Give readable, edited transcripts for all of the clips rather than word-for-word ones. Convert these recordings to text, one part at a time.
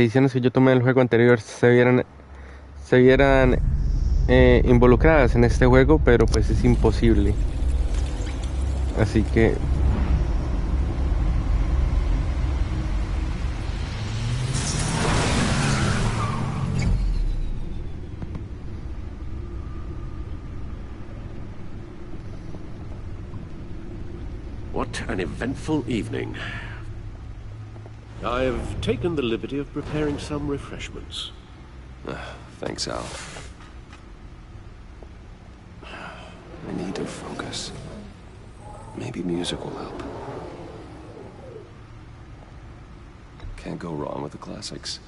decisiones que yo tomé en el juego anterior se vieran involucradas en este juego, pero pues es imposible. Así que What an eventful evening. I've taken the liberty of preparing some refreshments. Thanks, Al. I need to focus. Maybe music will help. Can't go wrong with the classics.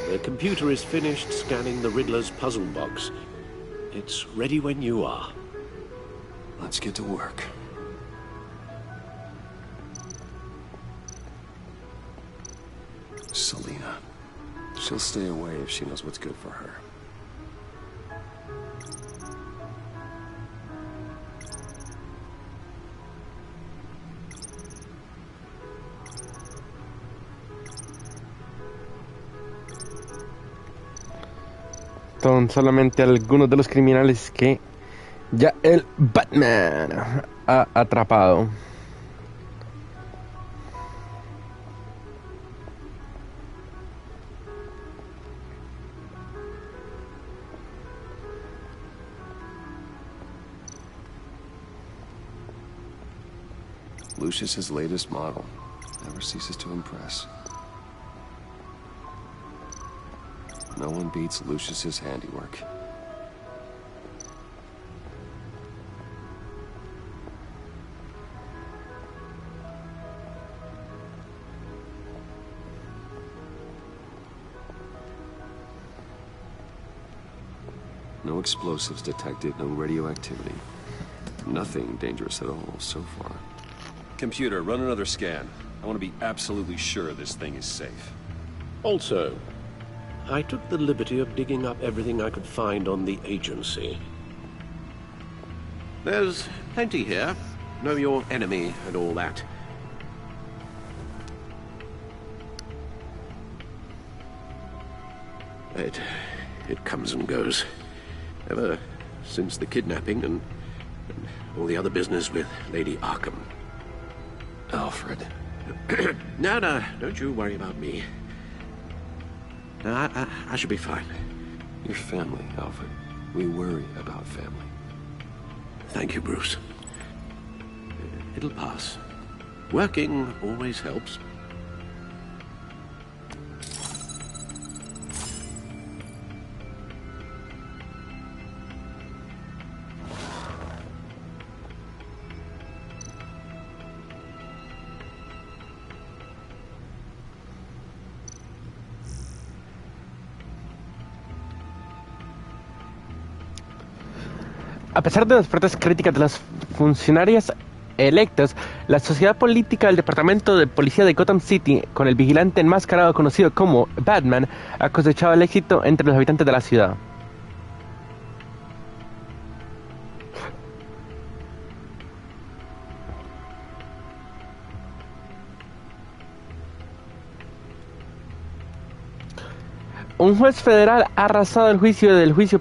The computer is finished scanning the Riddler's puzzle box. It's ready when you are. Let's get to work. Selena. She'll stay away if she knows what's good for her. son solamente algunos de los criminales que ya el Batman ha atrapado. Lucius's latest model never ceases to impress. No one beats Lucius's handiwork. No explosives detected, no radioactivity. Nothing dangerous at all so far. Computer, run another scan. I want to be absolutely sure this thing is safe. Also, I took the liberty of digging up everything I could find on the agency. There's plenty here. Know your enemy and all that. It comes and goes. Ever since the kidnapping and all the other business with Lady Arkham. Alfred. No, don't you worry about me. No, I should be fine. Your family, Alfred. We worry about family. Thank you, Bruce. It'll pass. Working always helps. A pesar de las fuertes críticas de las funcionarias electas, la sociedad política del Departamento de Policía de Gotham City, con el vigilante enmascarado conocido como Batman, ha cosechado el éxito entre los habitantes de la ciudad. Un juez federal ha arrasado el juicio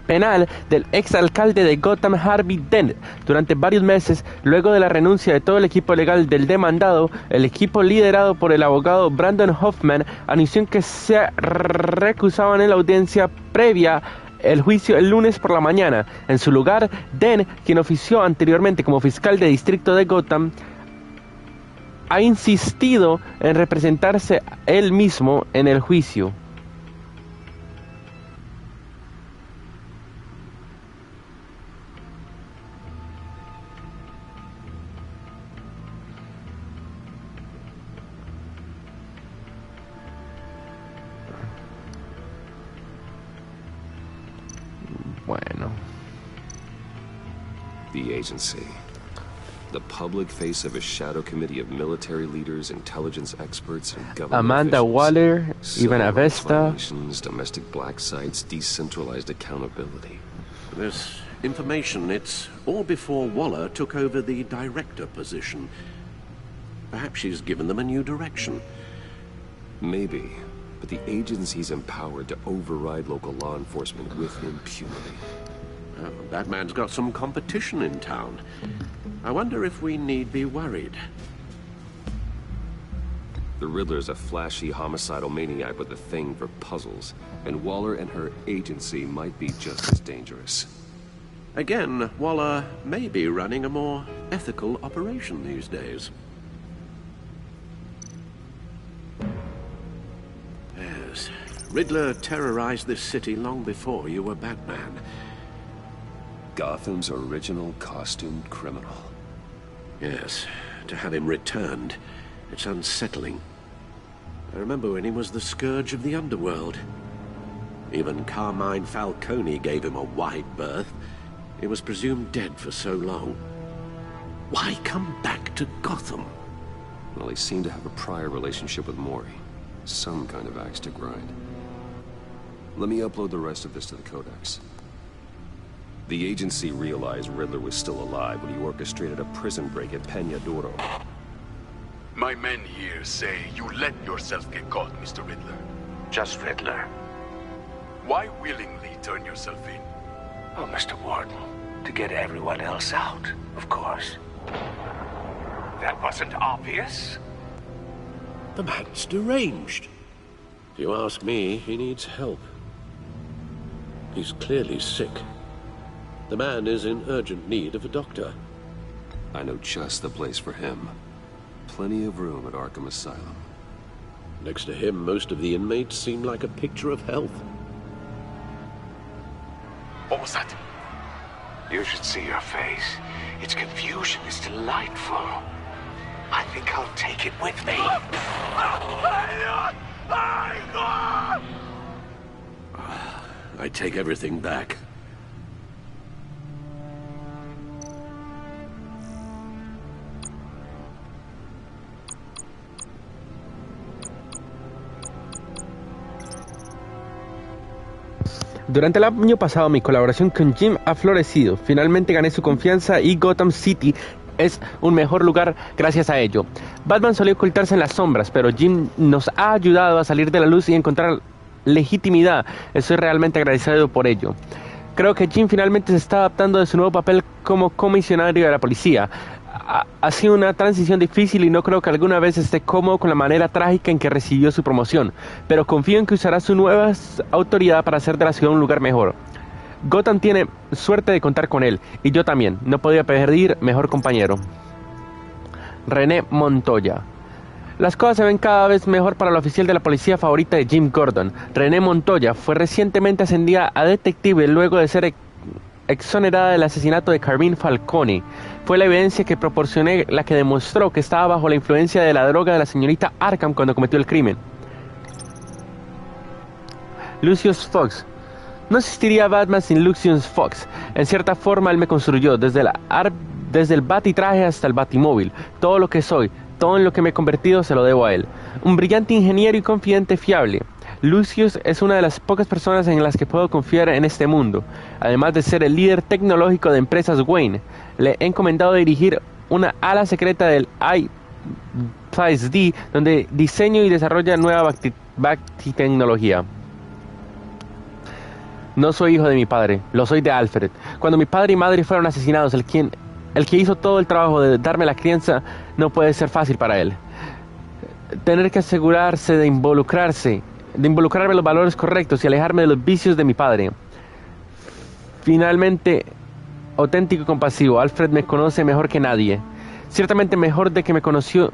penal del exalcalde de Gotham, Harvey Dent, durante varios meses. Luego de la renuncia de todo el equipo legal del demandado, el equipo liderado por el abogado Brandon Hoffman anunció que se recusaban en la audiencia previa el juicio el lunes por la mañana. En su lugar, Dent, quien ofició anteriormente como fiscal de distrito de Gotham, ha insistido en representarse él mismo en el juicio. Bueno. The agency. The public face of a shadow committee of military leaders, intelligence experts, and government Amanda officials. Waller, Civil Ivana rights Vesta. violations, domestic black sites, decentralized accountability. This information, it's all before Waller took over the director position. Perhaps she's given them a new direction. Maybe, but the agency's empowered to override local law enforcement with impunity. Well, Batman's got some competition in town. I wonder if we need be worried. The Riddler's a flashy, homicidal maniac with a thing for puzzles, and Waller and her agency might be just as dangerous. Again, Waller may be running a more ethical operation these days. Yes, Riddler terrorized this city long before you were Batman. Gotham's original costumed criminal. Yes, to have him returned, it's unsettling. I remember when he was the scourge of the underworld. Even Carmine Falcone gave him a wide berth. He was presumed dead for so long. Why come back to Gotham? Well, he seemed to have a prior relationship with Mori. Some kind of axe to grind. Let me upload the rest of this to the Codex. The agency realized Riddler was still alive when he orchestrated a prison break at Peña Duro. My men here say you let yourself get caught, Mr. Riddler. Just Riddler. Why willingly turn yourself in? Oh, Mr. Warden, to get everyone else out, of course. That wasn't obvious. The man's deranged. If you ask me, he needs help. He's clearly sick. The man is in urgent need of a doctor. I know just the place for him. Plenty of room at Arkham Asylum. Next to him, most of the inmates seem like a picture of health. What was that? You should see your face. Its confusion is delightful. I think I'll take it with me. I take everything back. Durante el año pasado mi colaboración con Jim ha florecido. Finalmente gané su confianza y Gotham City es un mejor lugar gracias a ello. Batman solía ocultarse en las sombras, pero Jim nos ha ayudado a salir de la luz y encontrar legitimidad. Estoy realmente agradecido por ello. Creo que Jim finalmente se está adaptando de su nuevo papel como comisionario de la policía. Ha sido una transición difícil y no creo que alguna vez esté cómodo con la manera trágica en que recibió su promoción, pero confío en que usará su nueva autoridad para hacer de la ciudad un lugar mejor. Gotham tiene suerte de contar con él, y yo también, no podía pedir mejor compañero. René Montoya. Las cosas se ven cada vez mejor para el oficial de la policía favorita de Jim Gordon. René Montoya fue recientemente ascendida a detective luego de ser exonerada del asesinato de Carmine Falcone. Fue la evidencia que proporcioné la que demostró que estaba bajo la influencia de la droga de la señorita Arkham cuando cometió el crimen. Lucius Fox. No existiría Batman sin Lucius Fox. En cierta forma él me construyó, desde el batitraje hasta el batimóvil. Todo lo que soy, todo en lo que me he convertido se lo debo a él. Un brillante ingeniero y confidente fiable. Lucius es una de las pocas personas en las que puedo confiar en este mundo. Además de ser el líder tecnológico de empresas Wayne, le he encomendado dirigir una ala secreta del I+D donde diseño y desarrolla nueva tecnología. No soy hijo de mi padre, lo soy de Alfred. Cuando mi padre y madre fueron asesinados, el que hizo todo el trabajo de darme la crianza no puede ser fácil para él. Tener que asegurarse de involucrarme en los valores correctos y alejarme de los vicios de mi padre. Finalmente, auténtico y compasivo, Alfred me conoce mejor que nadie. Ciertamente mejor de que me conozco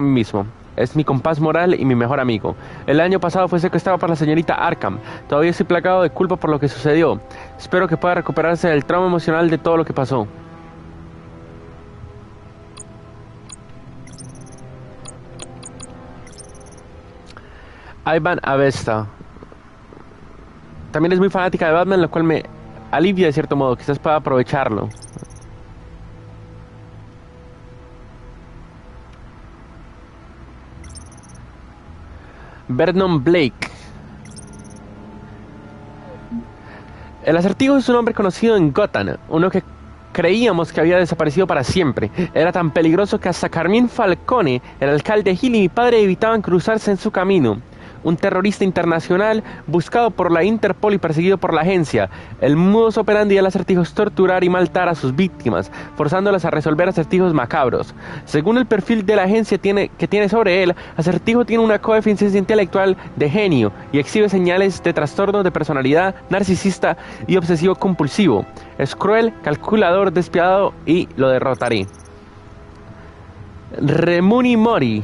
a mí mismo. Es mi compás moral y mi mejor amigo. El año pasado fue secuestrado por la señorita Arkham. Todavía estoy plagado de culpa por lo que sucedió. Espero que pueda recuperarse del trauma emocional de todo lo que pasó. Ivana Vesta. También es muy fanática de Batman, lo cual me alivia de cierto modo. Quizás pueda aprovecharlo. Vernon Blake. El Acertijo es un hombre conocido en Gotham, uno que creíamos que había desaparecido para siempre. Era tan peligroso que hasta Carmine Falcone, el alcalde Hill y mi padre evitaban cruzarse en su camino. Un terrorista internacional buscado por la Interpol y perseguido por la agencia. El modus operandi del Acertijo es torturar y matar a sus víctimas, forzándolas a resolver acertijos macabros. Según el perfil de la agencia que tiene sobre él, Acertijo tiene una coeficiencia intelectual de genio y exhibe señales de trastorno de personalidad, narcisista y obsesivo compulsivo. Es cruel, calculador, despiadado y lo derrotaré. Remuni Mori.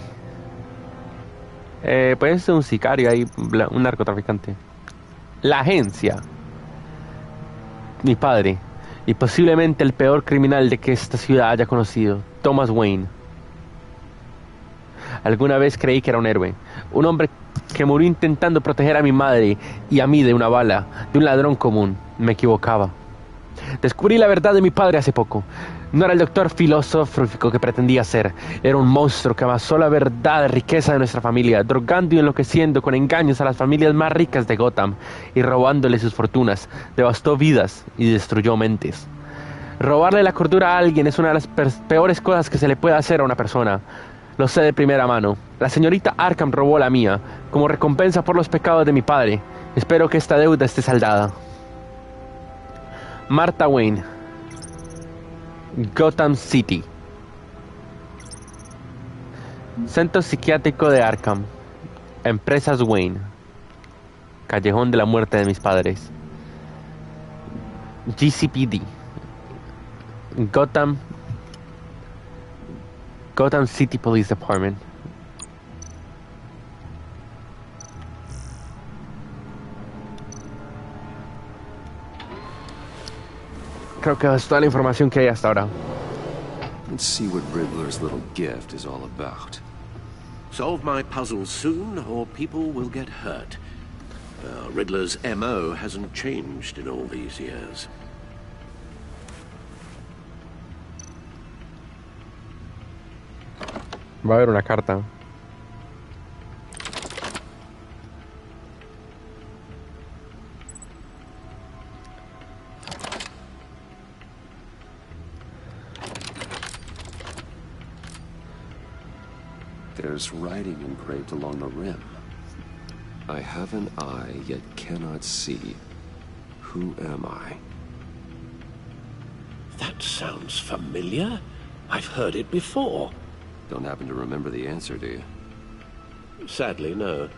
Pues es un sicario ahí, un narcotraficante. La agencia. Mi padre. Y posiblemente el peor criminal de que esta ciudad haya conocido. Thomas Wayne. Alguna vez creí que era un héroe. Un hombre que murió intentando proteger a mi madre y a mí de una bala, de un ladrón común. Me equivocaba. Descubrí la verdad de mi padre hace poco. No era el doctor filosófico que pretendía ser. Era un monstruo que amasó la verdad, riqueza de nuestra familia, drogando y enloqueciendo con engaños a las familias más ricas de Gotham y robándoles sus fortunas. Devastó vidas y destruyó mentes. Robarle la cordura a alguien es una de las peores cosas que se le puede hacer a una persona. Lo sé de primera mano. La señorita Arkham robó la mía, como recompensa por los pecados de mi padre. Espero que esta deuda esté saldada. Martha Wayne. Gotham City. Centro Psiquiátrico de Arkham. Empresas Wayne. Callejón de la muerte de mis padres. GCPD. Gotham City Police Department. Creo que es toda la información que hay hasta ahora. Let's see what Riddler's little gift is all about. Solve my puzzles soon, or people will get hurt. Riddler's MO hasn't changed in all these years. Va a haber una carta. There's writing engraved along the rim. I have an eye, yet cannot see. Who am I? That sounds familiar. I've heard it before. Don't happen to remember the answer, do you? Sadly, no.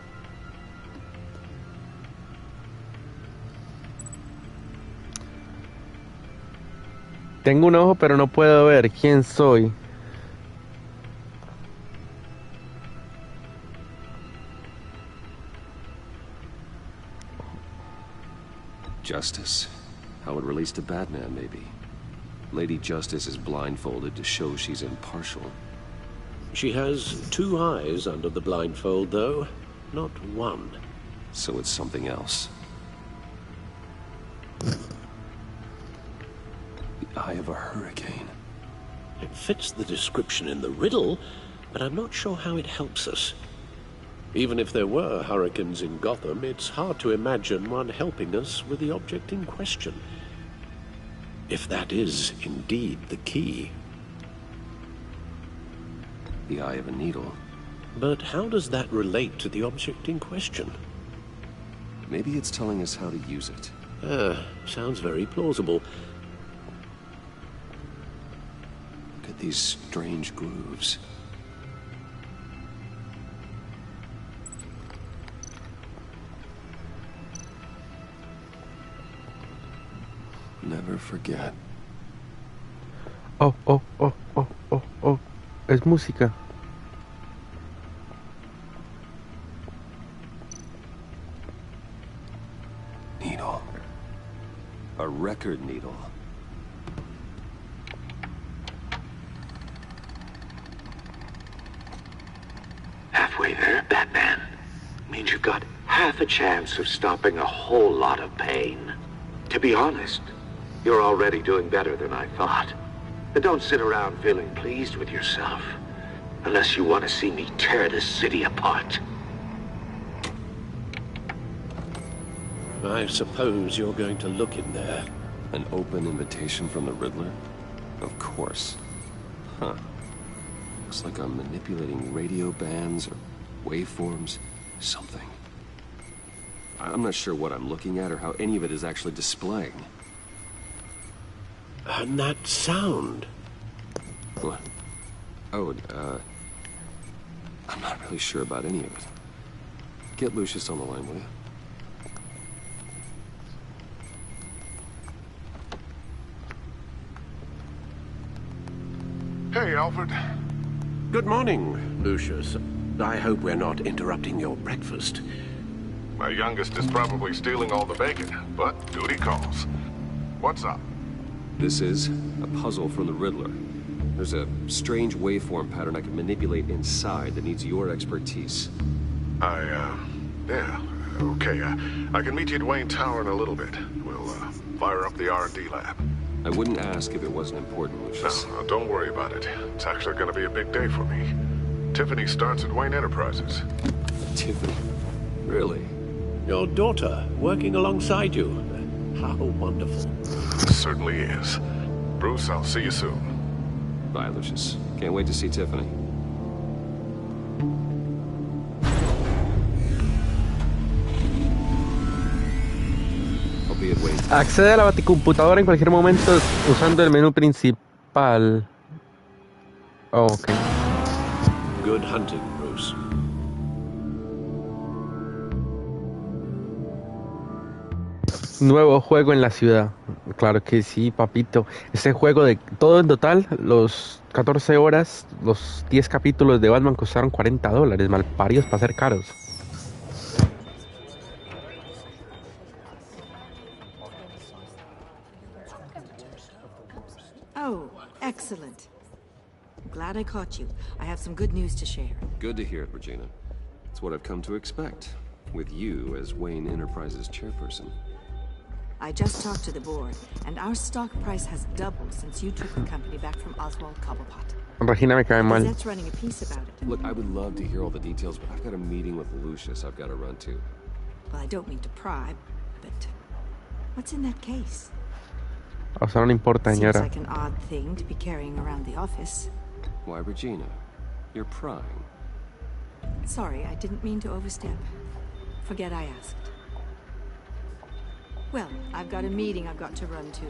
Tengo un ojo, pero no puedo ver quién soy. Justice. How it relates to Batman, maybe. Lady Justice is blindfolded to show she's impartial. She has two eyes under the blindfold, though, not one. So it's something else. The eye of a hurricane. It fits the description in the riddle, but I'm not sure how it helps us. Even if there were hurricanes in Gotham, it's hard to imagine one helping us with the object in question. If that is indeed the key. The eye of a needle. But how does that relate to the object in question? Maybe it's telling us how to use it. Sounds very plausible. Look at these strange grooves. Never forget. Oh. Es música. Needle. A record needle. Halfway there, Batman. Means you've got half a chance of stopping a whole lot of pain. To be honest, you're already doing better than I thought. But don't sit around feeling pleased with yourself. Unless you want to see me tear this city apart. I suppose you're going to look in there. An open invitation from the Riddler? Of course. Huh. Looks like I'm manipulating radio bands or waveforms. Something. I'm not sure what I'm looking at or how any of it is actually displaying. And that sound. What? Oh, I'm not really sure about any of it. Get Lucius on the line, will you? Hey, Alfred. Good morning, Lucius. I hope we're not interrupting your breakfast. My youngest is probably stealing all the bacon, but duty calls. What's up? This is a puzzle from the Riddler. There's a strange waveform pattern I can manipulate inside that needs your expertise. Yeah, okay. I can meet you at Wayne Tower in a little bit. We'll, fire up the R&D lab. I wouldn't ask if it wasn't important, Lucius. No, don't worry about it. It's actually gonna be a big day for me. Tiffany starts at Wayne Enterprises. Tiffany? Really? Your daughter working alongside you. How wonderful. Certainly is. Bruce, I'll see you soon. Bye, Lucius. Can't wait to see Tiffany. I'll be at Wayne. Accede a la baticomputadora en cualquier momento usando el menú principal. Oh, ok. Good hunting, Bruce. Nuevo juego en la ciudad. Claro que sí, papito. Este juego de todo en total, los 14 horas, los 10 capítulos de Batman costaron $40. Malparidos para ser caros. Oh, excellent. I'm glad I caught you. I have some good news to share. Good to hear it, Regina. It's what I've come to expect, with you as Wayne Enterprises chairperson. I just talked to the board, and our stock price has doubled since you took the company back from Oswald Cobblepot. Regina me cae mal. Gazette's running a piece about it. Look, I would love to hear all the details, but I've got a meeting with Lucius I've got to run to. Well, I don't mean to pry, but what's in that case? O sea, no le importa, Seems señora. like an odd thing to be carrying around the office. Why, Regina? You're prying. Sorry, I didn't mean to overstep. Forget I asked. Well, I've got a meeting I've got to run to.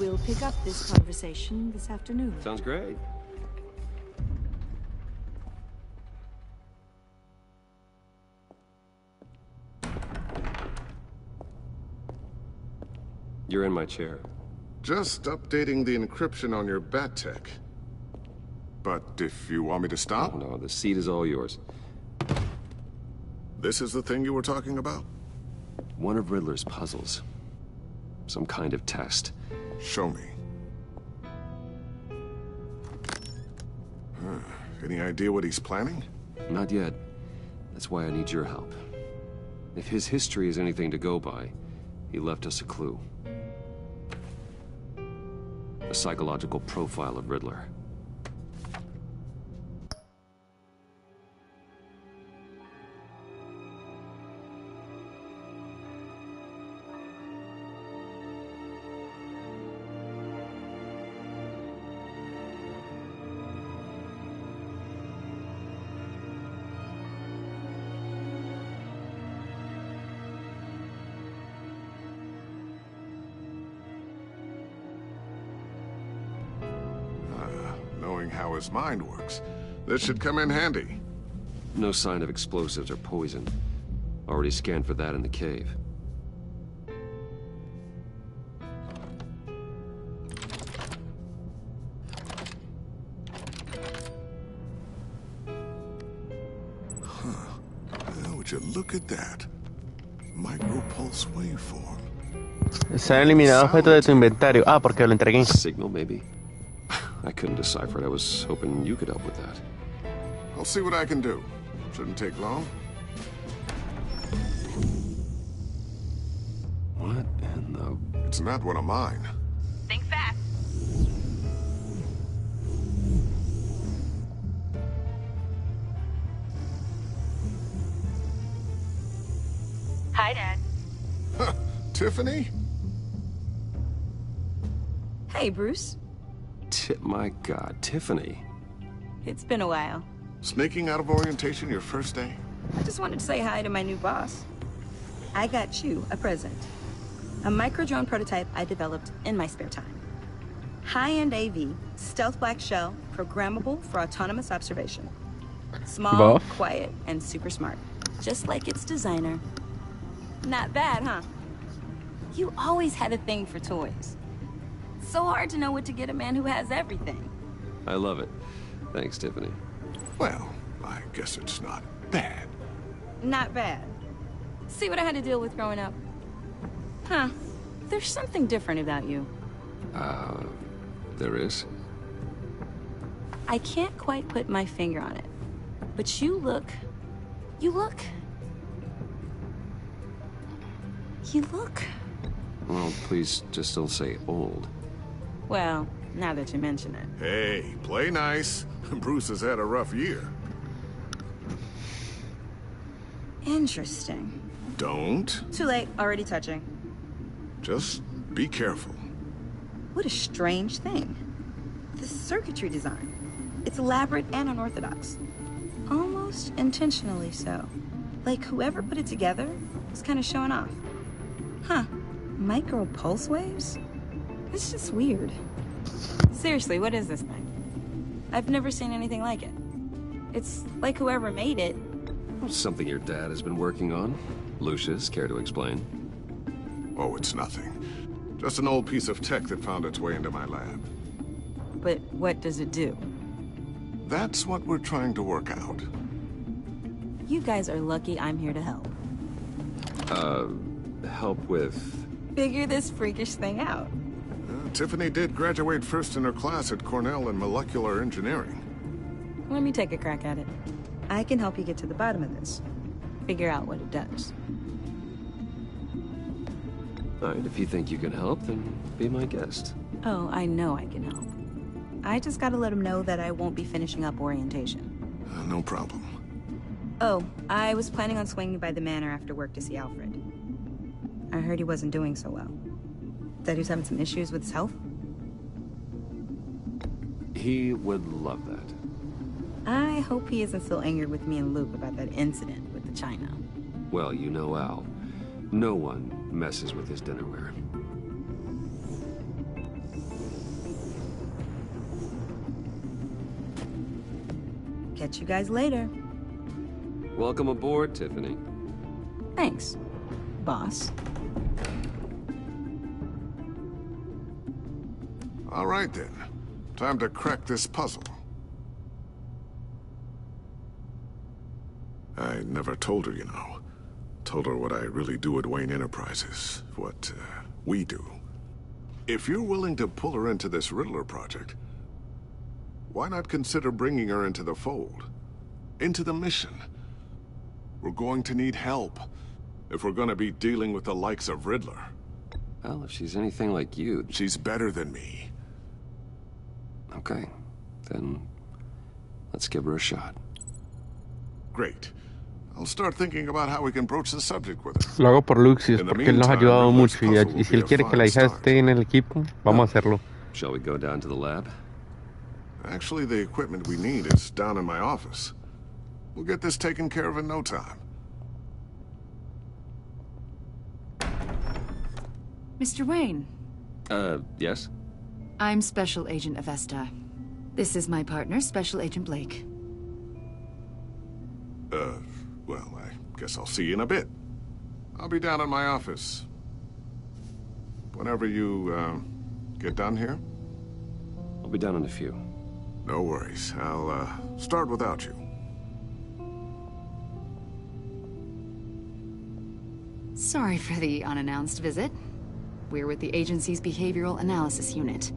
We'll pick up this conversation this afternoon. Sounds great. You're in my chair. Just updating the encryption on your bat tech. But if you want me to Oh, stop, no, the seat is all yours. this is the thing you were talking about? One of Riddler's puzzles. Some kind of test. Show me. Any idea what he's planning? Not yet. That's why I need your help. If his history is anything to go by, he left us a clue. A psychological profile of Riddler. Knowing how his mind works, this should come in handy. No sign of explosives or poison. Already scanned for that in the cave. Well, would you look at that? Micropulse waveform. Se han eliminado objetos de tu inventario. Ah, porque lo entregué. Signal, maybe? I couldn't decipher it. I was hoping you could help with that. I'll see what I can do. Shouldn't take long. What in the... It's not one of mine. Think fast. Hi, Dad. Tiffany? Hey, Bruce. My God, Tiffany. It's been a while. Sneaking out of orientation your first day? I just wanted to say hi to my new boss. I got you a present. A micro-drone prototype I developed in my spare time. High-end AV, stealth black shell, programmable for autonomous observation. Small, quiet, and super smart. Just like its designer. Not bad, huh? You always had a thing for toys. So hard to know what to get a man who has everything. I love it. Thanks, Tiffany. Well, I guess it's not bad. Not bad. See what I had to deal with growing up? Huh. There's something different about you. There is? I can't quite put my finger on it. But you look... Well, please just don't say old. Well, now that you mention it. Hey, play nice. Bruce has had a rough year. Interesting. Don't. Too late, already touching. Just be careful. What a strange thing. The circuitry design. It's elaborate and unorthodox. Almost intentionally so. Like whoever put it together was kind of showing off. Huh. Micro pulse waves? It's just weird. Seriously, what is this thing? I've never seen anything like it. It's like whoever made it. Something your dad has been working on. Lucius, care to explain? Oh, it's nothing. Just an old piece of tech that found its way into my lab. But what does it do? That's what we're trying to work out. You guys are lucky I'm here to help. Help with... Figure this freakish thing out. Tiffany did graduate first in her class at Cornell in molecular engineering. Let me take a crack at it. I can help you get to the bottom of this. Figure out what it does. All right, if you think you can help, then be my guest. Oh, I know I can help. I just gotta let him know that I won't be finishing up orientation. No problem. Oh, I was planning on swinging by the manor after work to see Alfred. I heard he wasn't doing so well. That he was having some issues with his health? He would love that. I hope he isn't still angered with me and Luke about that incident with the china. Well, you know Al. No one messes with his dinnerware. Catch you guys later. Welcome aboard, Tiffany. Thanks, boss. All right, then. Time to crack this puzzle. I never told her, you know. Told her what I really do at Wayne Enterprises. What, we do. If you're willing to pull her into this Riddler project, why not consider bringing her into the fold? Into the mission? We're going to need help if we're going to be dealing with the likes of Riddler. Well, if she's anything like you... She's better than me. Okay, then let's give her a shot. Great. I'll start thinking about how we can broach the subject with her. Lo hago por Lucius porque él nos ha ayudado mucho y si él quiere que la hija esté en el equipo, vamos a hacerlo. Shall we go down to the lab? Actually, the equipment we need is down in my office. We'll get this taken care of in no time. Mr. Wayne. Yes? I'm Special Agent of Esta. This is my partner, Special Agent Blake. Well, I guess I'll see you in a bit. I'll be down in my office. Whenever you, get done here? I'll be down in a few. No worries. I'll, start without you. Sorry for the unannounced visit. We're with the agency's behavioral analysis unit.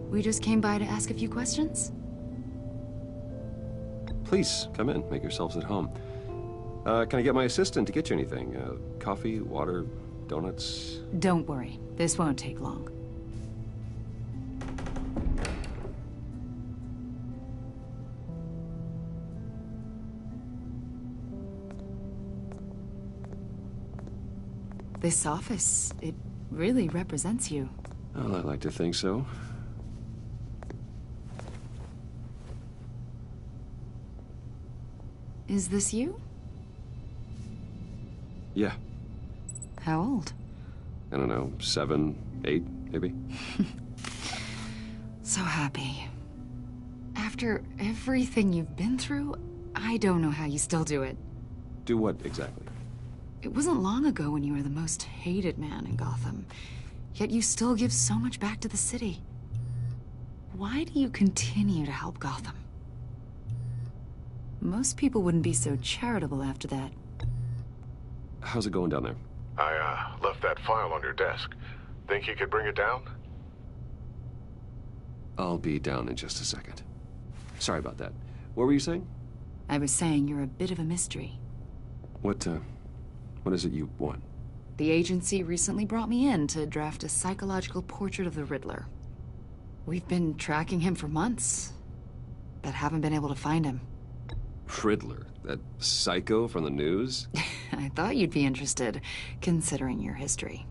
We just came by to ask a few questions. Please, come in. Make yourselves at home. Can I get my assistant to get you anything? Coffee, water, donuts? Don't worry. This won't take long. This office, it really represents you. Well, I like to think so. Is this you? Yeah. How old? I don't know, 7, 8, maybe? So happy. After everything you've been through, I don't know how you still do it. Do what, exactly? It wasn't long ago when you were the most hated man in Gotham, yet you still give so much back to the city. Why do you continue to help Gotham? Most people wouldn't be so charitable after that. How's it going down there? I left that file on your desk. Think you could bring it down? I'll be down in just a second. Sorry about that. What were you saying? I was saying you're a bit of a mystery. What is it you want? The agency recently brought me in to draft a psychological portrait of the Riddler. We've been tracking him for months, but haven't been able to find him. Riddler? That psycho from the news? I thought you'd be interested, considering your history.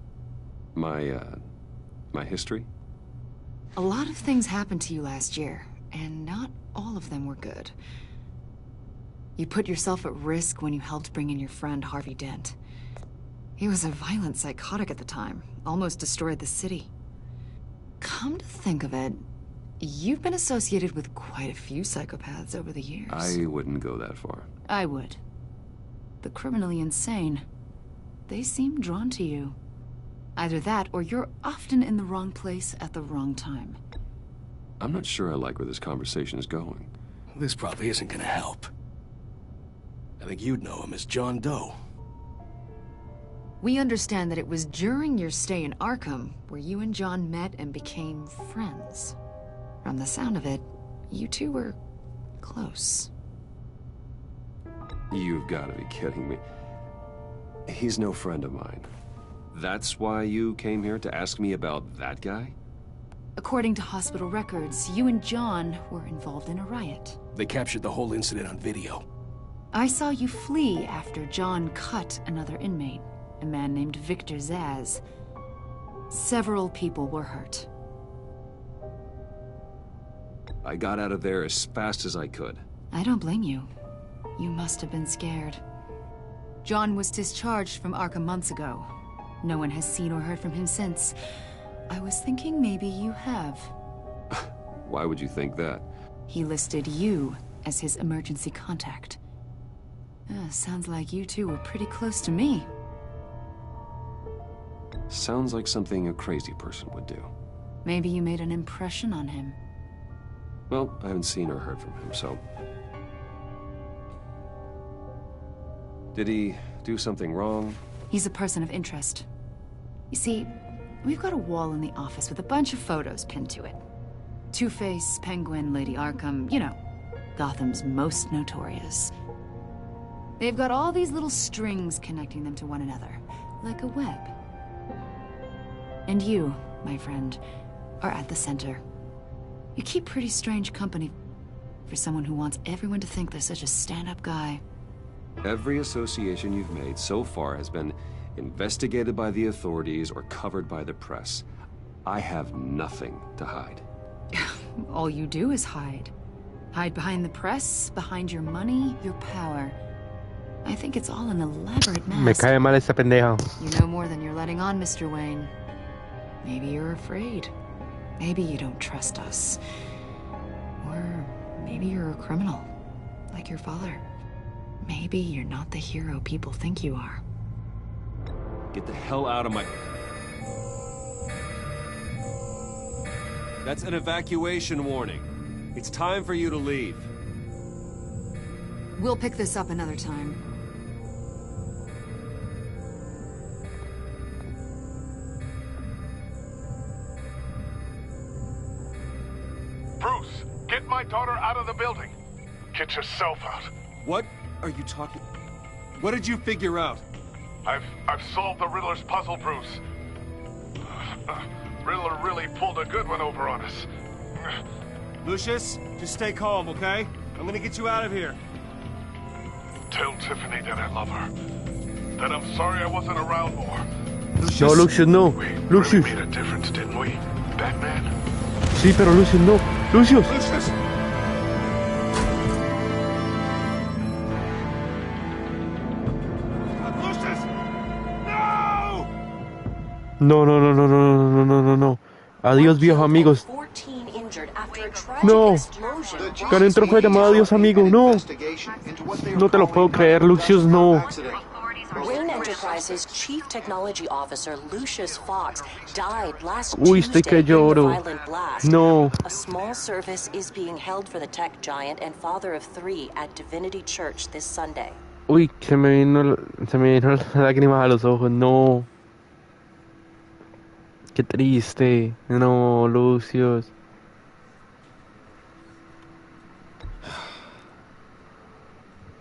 My history? A lot of things happened to you last year, and not all of them were good. You put yourself at risk when you helped bring in your friend Harvey Dent. He was a violent psychotic at the time, almost destroyed the city. Come to think of it, you've been associated with quite a few psychopaths over the years. I wouldn't go that far. I would. The criminally insane. They seem drawn to you. Either that, or you're often in the wrong place at the wrong time. I'm not sure I like where this conversation is going. This probably isn't gonna help. I think you'd know him as John Doe. We understand that it was during your stay in Arkham where you and John met and became friends. From the sound of it, you two were close. You've got to be kidding me. He's no friend of mine. That's why you came here to ask me about that guy? According to hospital records, you and John were involved in a riot. They captured the whole incident on video. I saw you flee after John cut another inmate, a man named Victor Zaz. Several people were hurt. I got out of there as fast as I could. I don't blame you. You must have been scared. John was discharged from Arkham months ago. No one has seen or heard from him since. I was thinking maybe you have. Why would you think that? He listed you as his emergency contact. Sounds like you two were pretty close to me. Sounds like something a crazy person would do. Maybe you made an impression on him. Well, I haven't seen or heard from him, so... Did he do something wrong? He's a person of interest. You see, we've got a wall in the office with a bunch of photos pinned to it. Two-Face, Penguin, Lady Arkham, you know, Gotham's most notorious. They've got all these little strings connecting them to one another, like a web. And you, my friend, are at the center. You keep pretty strange company for someone who wants everyone to think they're such a stand-up guy. Every association you've made so far has been investigated by the authorities or covered by the press. I have nothing to hide. All you do is hide. Hide behind the press, behind your money, your power. I think it's all an elaborate mask. Me cae mal esa pendeja. You know more than you're letting on, Mr. Wayne. Maybe you're afraid. Maybe you don't trust us. Or maybe you're a criminal, like your father. Maybe you're not the hero people think you are. Get the hell out of my... That's an evacuation warning. It's time for you to leave. We'll pick this up another time. Bruce, get my daughter out of the building. Get yourself out. What are you talking... What did you figure out? I've solved the Riddler's puzzle, Bruce. Riddler really pulled a good one over on us. Lucius, just stay calm, okay? I'm gonna get you out of here. Tell Tiffany that I love her. That I'm sorry I wasn't around more. No, Lucius, no. Lucius. Really made a difference, didn't we, Batman? Sí, pero Lucius, no. Lucius. Lucius! No, no, no, no, no, no, no, no, no, no. Adiós, viejos amigos. No. Gané un trofeo llamado Adiós, amigo. No. No te lo puedo creer, Lucius, no. Wayne Enterprises Chief Technology Officer Lucius Fox died last Uy, estoy Tuesday que lloro. in a violent blast. No. A small service is being held for the tech giant and father of 3 at Divinity Church this Sunday. Uy, se me vino las lágrimas a los ojos. No. Qué triste. No, Lucius.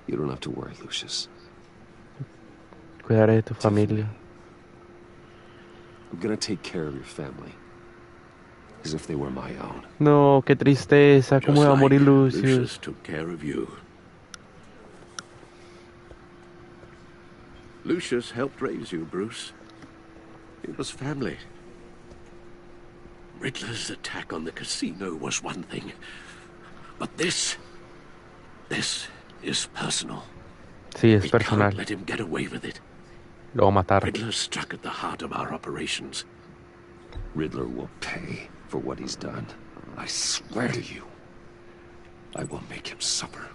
You don't have to worry, Lucius. Cuidaré de tu familia. I'm gonna take care of your family. As if they were my own. No, qué tristeza. ¿Cómo va a morir Lucius? Lucius took care of you. Lucius helped raise you, Bruce. It was family. Riddler's attack on the casino was one thing. But this is personal. Sí, es We personal. can't let him get away with it. Lo va a matar. Riddler struck at the heart of our operations. Riddler will pay for what he's done. I swear to you, I will make him suffer.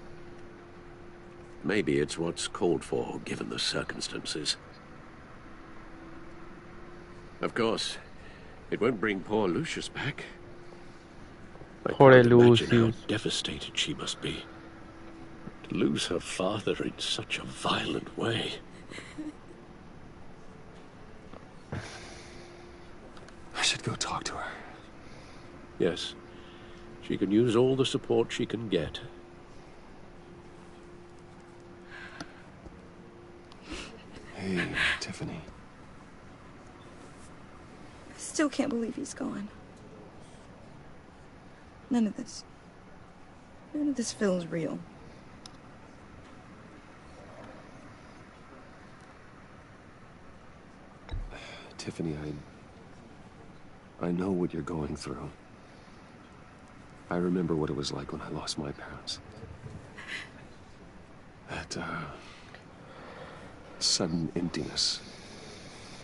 Maybe it's what's called for, given the circumstances. Of course, it won't bring poor Lucius back. I Poor can't imagine how Lucius. devastated she must be. To lose her father in such a violent way. I should go talk to her. Yes, she can use all the support she can get. Hey, Tiffany. I still can't believe he's gone. None of this feels real. Tiffany, I know what you're going through. I remember what it was like when I lost my parents. That, sudden emptiness.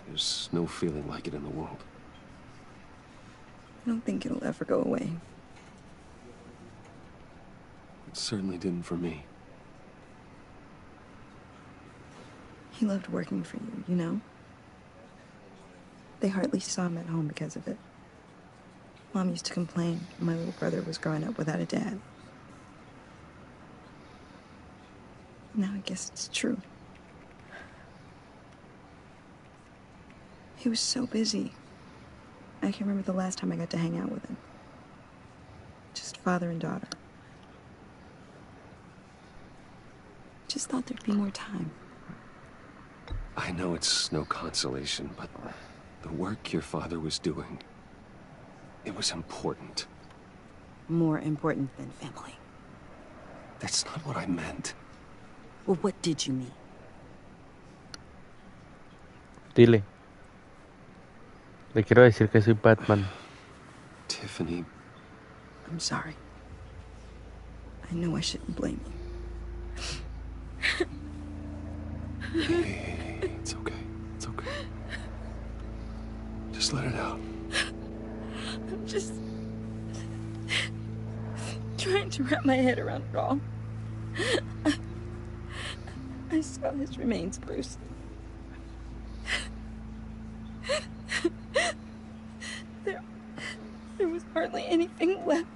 There's no feeling like it in the world. I don't think it'll ever go away. It certainly didn't for me. He loved working for you, you know? They hardly saw him at home because of it. Mom used to complain my little brother was growing up without a dad. Now I guess it's true. He was so busy. I can't remember the last time I got to hang out with him. Just father and daughter. Just thought there'd be more time. I know it's no consolation, but the work your father was doing, it was important. More important than family. That's not what I meant. Well, what did you mean? Dile. Le quiero decir que soy Batman. Tiffany. I'm sorry. I know I shouldn't blame you. Hey, it's okay. It's okay. Just let it out. I'm just trying to wrap my head around it all. I saw his remains, Bruce. There was hardly anything left.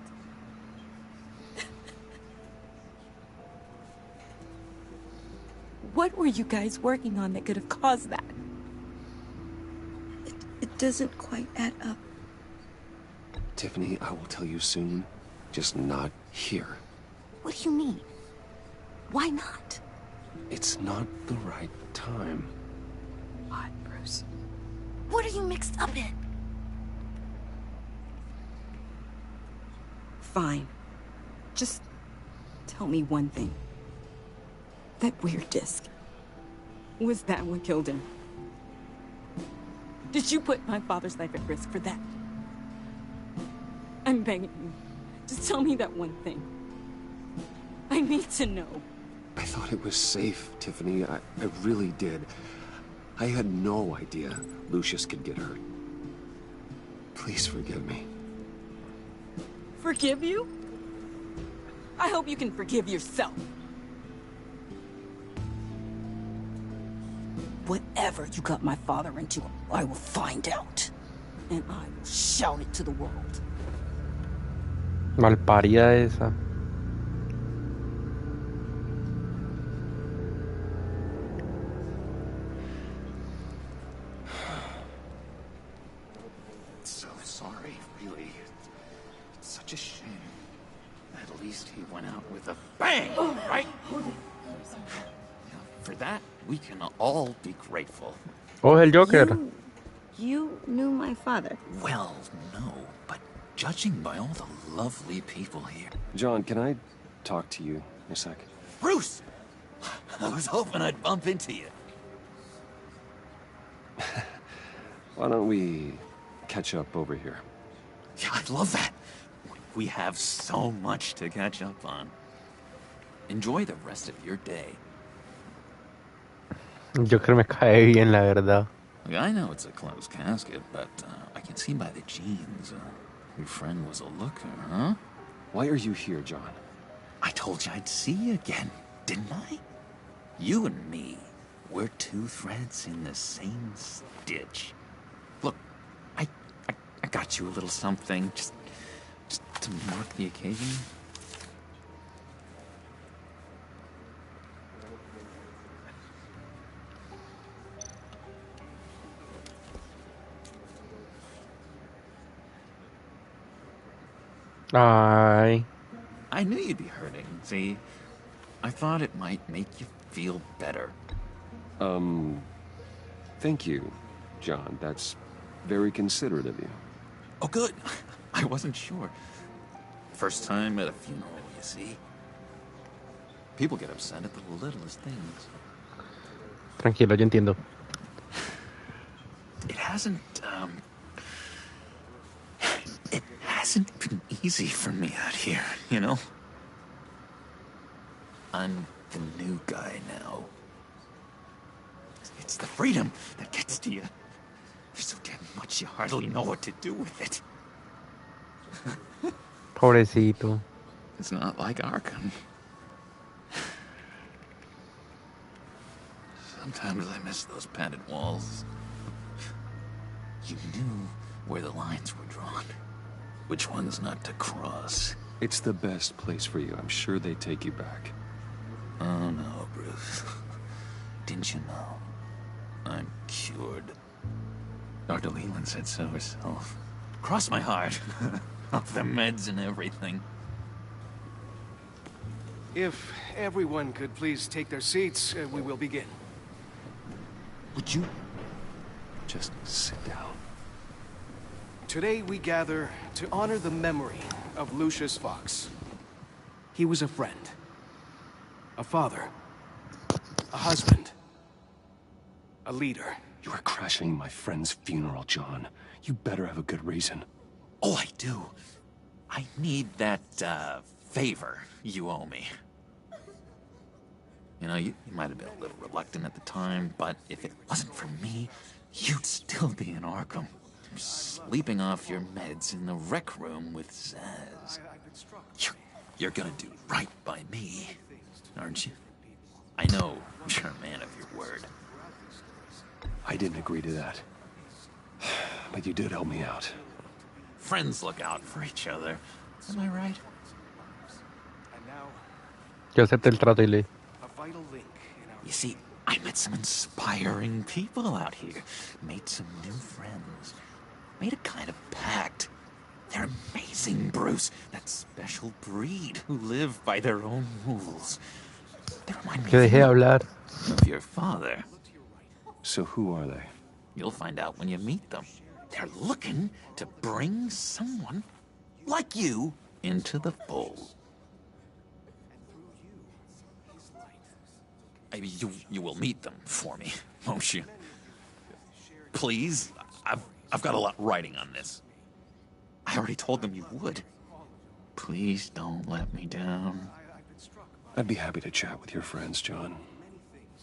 What were you guys working on that could have caused that? It doesn't quite add up. Tiffany, I will tell you soon. Just not here. What do you mean? Why not? It's not the right time. What, Bruce? What are you mixed up in? Fine. Just tell me one thing. That weird disc. Was that what killed him? Did you put my father's life at risk for that? I'm begging you. Just tell me that one thing. I need to know. I thought it was safe, Tiffany. I really did. I had no idea Lucius could get hurt. Please forgive me. Forgive you? I hope you can forgive yourself. Whatever you got my father into, I will find out. And I will shout it to the world. Malparida esa. So sorry, really. It's such a shame. At least he went out with a bang, right? For that, we can all be grateful. Oh, el Joker. You knew my father? Well, no, but judging by all the lovely people here... John, can I talk to you a sec? Bruce! I was hoping I'd bump into you. Why don't we catch up over here? Yeah, I'd love that. We have so much to catch up on. Enjoy the rest of your day. Joker me cae bien, la verdad. I know it's a closed casket, but I can see by the jeans. Your friend was a looker, huh? Why are you here, John? I told you I'd see you again, didn't I? You and me, we're two threads in the same stitch. Look, I got you a little something, just to mark the occasion. Ay. I knew you'd be hurting, see? I thought it might make you feel better. Thank you, John. That's very considerate of you. Oh, good. I wasn't sure. First time at a funeral, you see? People get upset at the littlest things. Tranquilo, yo entiendo. It hasn't been easy for me out here, you know? I'm the new guy now. It's the freedom that gets to you. There's so damn much you hardly know what to do with it. Pobrecito. It's not like Arkham. Sometimes I miss those padded walls. You knew where the lines were drawn. Which ones not to cross. It's the best place for you. I'm sure they take you back. Oh no, Bruce. Didn't you know? I'm cured. Dr. Leland said so herself. Cross my heart. Off the meds and everything. If everyone could please take their seats, we will begin. Would you just sit down? Today we gather to honor the memory of Lucius Fox. He was a friend, a father, a husband, a leader. You are crashing my friend's funeral, John. You better have a good reason. Oh, I do. I need that, favor you owe me. You know, you might have been a little reluctant at the time, but if it wasn't for me, you'd still be in Arkham. Sleeping off your meds in the rec room with Zaz. You're gonna do right by me, aren't you? I know you're a man of your word. I didn't agree to that. But you did help me out. Friends look out for each other. Am I right? Yo acepté el trato y le... You see, I met some inspiring people out here. Made some new friends. Made a kind of pact. They're amazing, Bruce. That special breed who live by their own rules. They remind me Que dejé hablar. of your father. So who are they? You'll find out when you meet them. They're looking to bring someone like you into the fold. I mean, you will meet them for me, won't you? Please, I've got a lot riding on this. I already told them you would. Please don't let me down. I'd be happy to chat with your friends, John.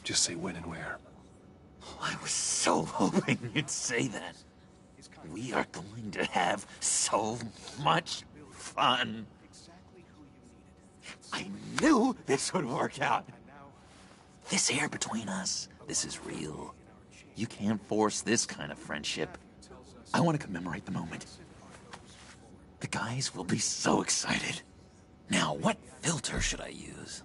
Just say when and where. I was so hoping you'd say that. We are going to have so much fun. I knew this would work out. This air between us, this is real. You can't force this kind of friendship. I want to commemorate the moment. The guys will be so excited. Now, what filter should I use?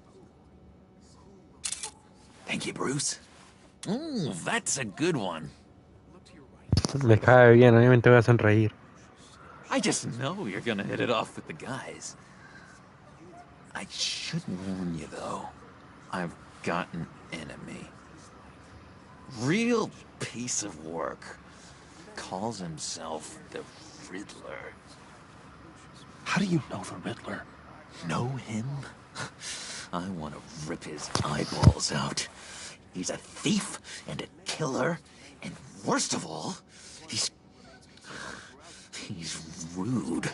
Thank you, Bruce. Ooh, that's a good one. Me cae bien, obviamente voy a sonreír. I just know you're gonna hit it off with the guys. I should warn you, though. I've got an enemy. Real piece of work. Calls himself the Riddler. How do you know the Riddler? Know him? I want to rip his eyeballs out. He's a thief and a killer, and worst of all, he's rude.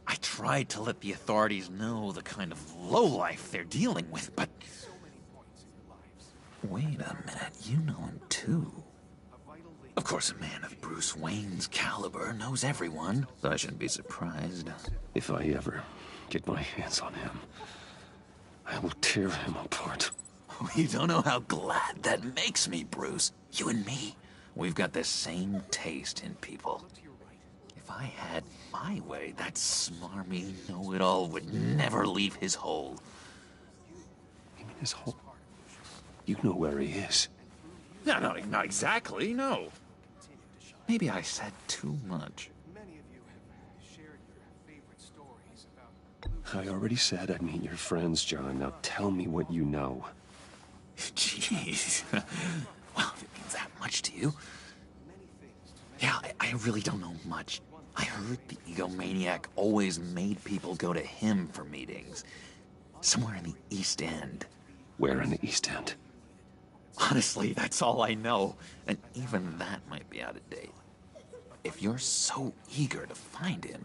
I tried to let the authorities know the kind of lowlife they're dealing with, but... Wait a minute, you know him too. Of course, a man of Bruce Wayne's caliber knows everyone, so I shouldn't be surprised. If I ever get my hands on him, I will tear him apart. You don't know how glad that makes me, Bruce. You and me, we've got the same taste in people. If I had my way, that smarmy know-it-all would never leave his hole. You mean his hole? You know where he is. No, not exactly, no. Maybe I said too much. I already said I'd meet your friends, John. Now tell me what you know. Jeez. Well, if it means that much to you. Yeah, I really don't know much. I heard the egomaniac always made people go to him for meetings. Somewhere in the East End. Where in the East End? Honestly, that's all I know. And even that might be out of date. If you're so eager to find him,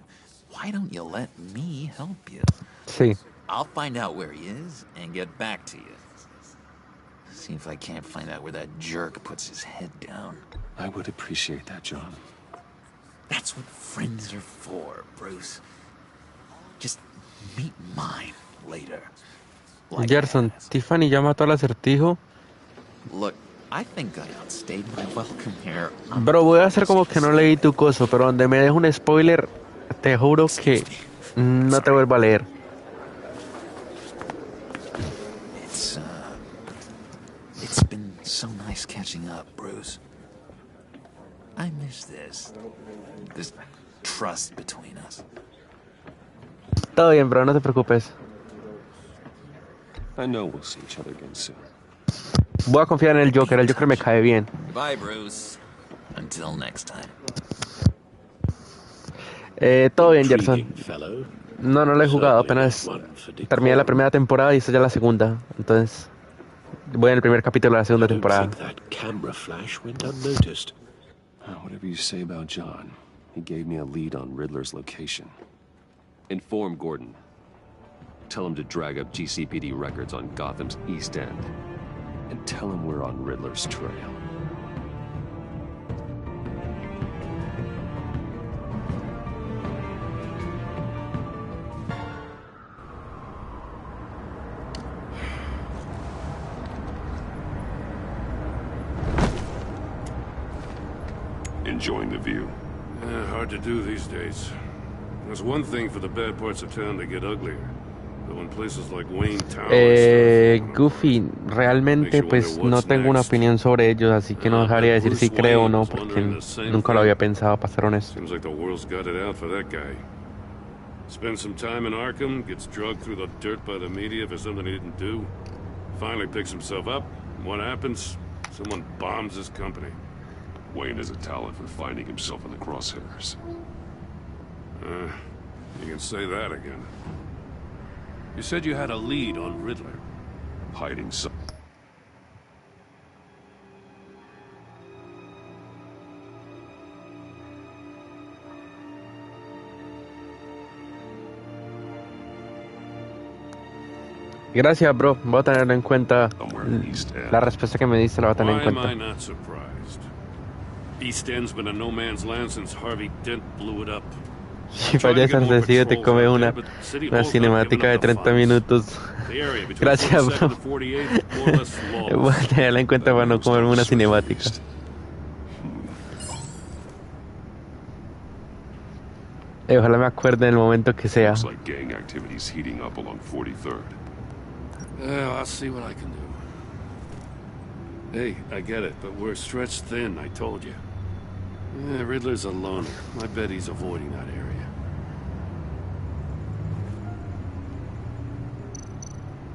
why don't you let me help you? Sí. I'll find out where he is and get back to you. See if I can't find out where that jerk puts his head down. I would appreciate that, John. That's what friends are for, Bruce. Just meet mine later. Gerson, Tiffany ya mató al acertijo. Look, I think I outstayed my welcome here. Bro, voy a hacer como que no leí tu coso, pero donde me dejo un spoiler, te juro que no te vuelvo a leer. It's been so nice catching up, Bruce. I miss this trust between us. Todo bien, bro, no te preocupes. I know we'll see each other again soon. Voy a confiar en el Joker me cae bien. Bye, Bruce. Until next time. Todo bien, Gerson. No lo he jugado, apenas terminé la primera temporada y esta ya la segunda. Entonces, voy en el primer capítulo de la segunda temporada. Whatever you say about John, he gave me a lead on Riddler's location. Inform Gordon. Tell him to drag up GCPD records on Gotham's East End. And tell him we're on Riddler's trail. Enjoying the view? Hard to do these days. There's one thing for the bad parts of town to get uglier. Though in places like Wayne Tower Goofy, realmente pues no tengo una opinión sobre ellos, así que no dejaría decir si creo o no, porque nunca lo había pensado, para ser honesto. Seems like the world's got it out for that guy. Spends some time in Arkham, gets drugged through the dirt by the media for something he didn't do. Finally picks himself up. What happens? Someone bombs his company. Wayne has a talent for finding himself in the crosshairs. You can say that again. You said you had a lead on Riddler. Hiding some... Gracias, bro. Voy a tenerlo en cuenta. La respuesta que me diste la voy a tener en Why am cuenta. I not surprised? East End's been a no man's land since Harvey Dent blew it up. Si fallas al sencillo te come una cinemática de 30 minutos. Gracias, bro. Voy a tenerla en cuenta para no comerme una cinemática. Ojalá me acuerde en el momento que sea. Looks like gang activities heating up along 43rd. I'll see what I can do. Hey, I get it, but we're stretched thin, I told you. Riddler's a loner. I bet he's avoiding that area.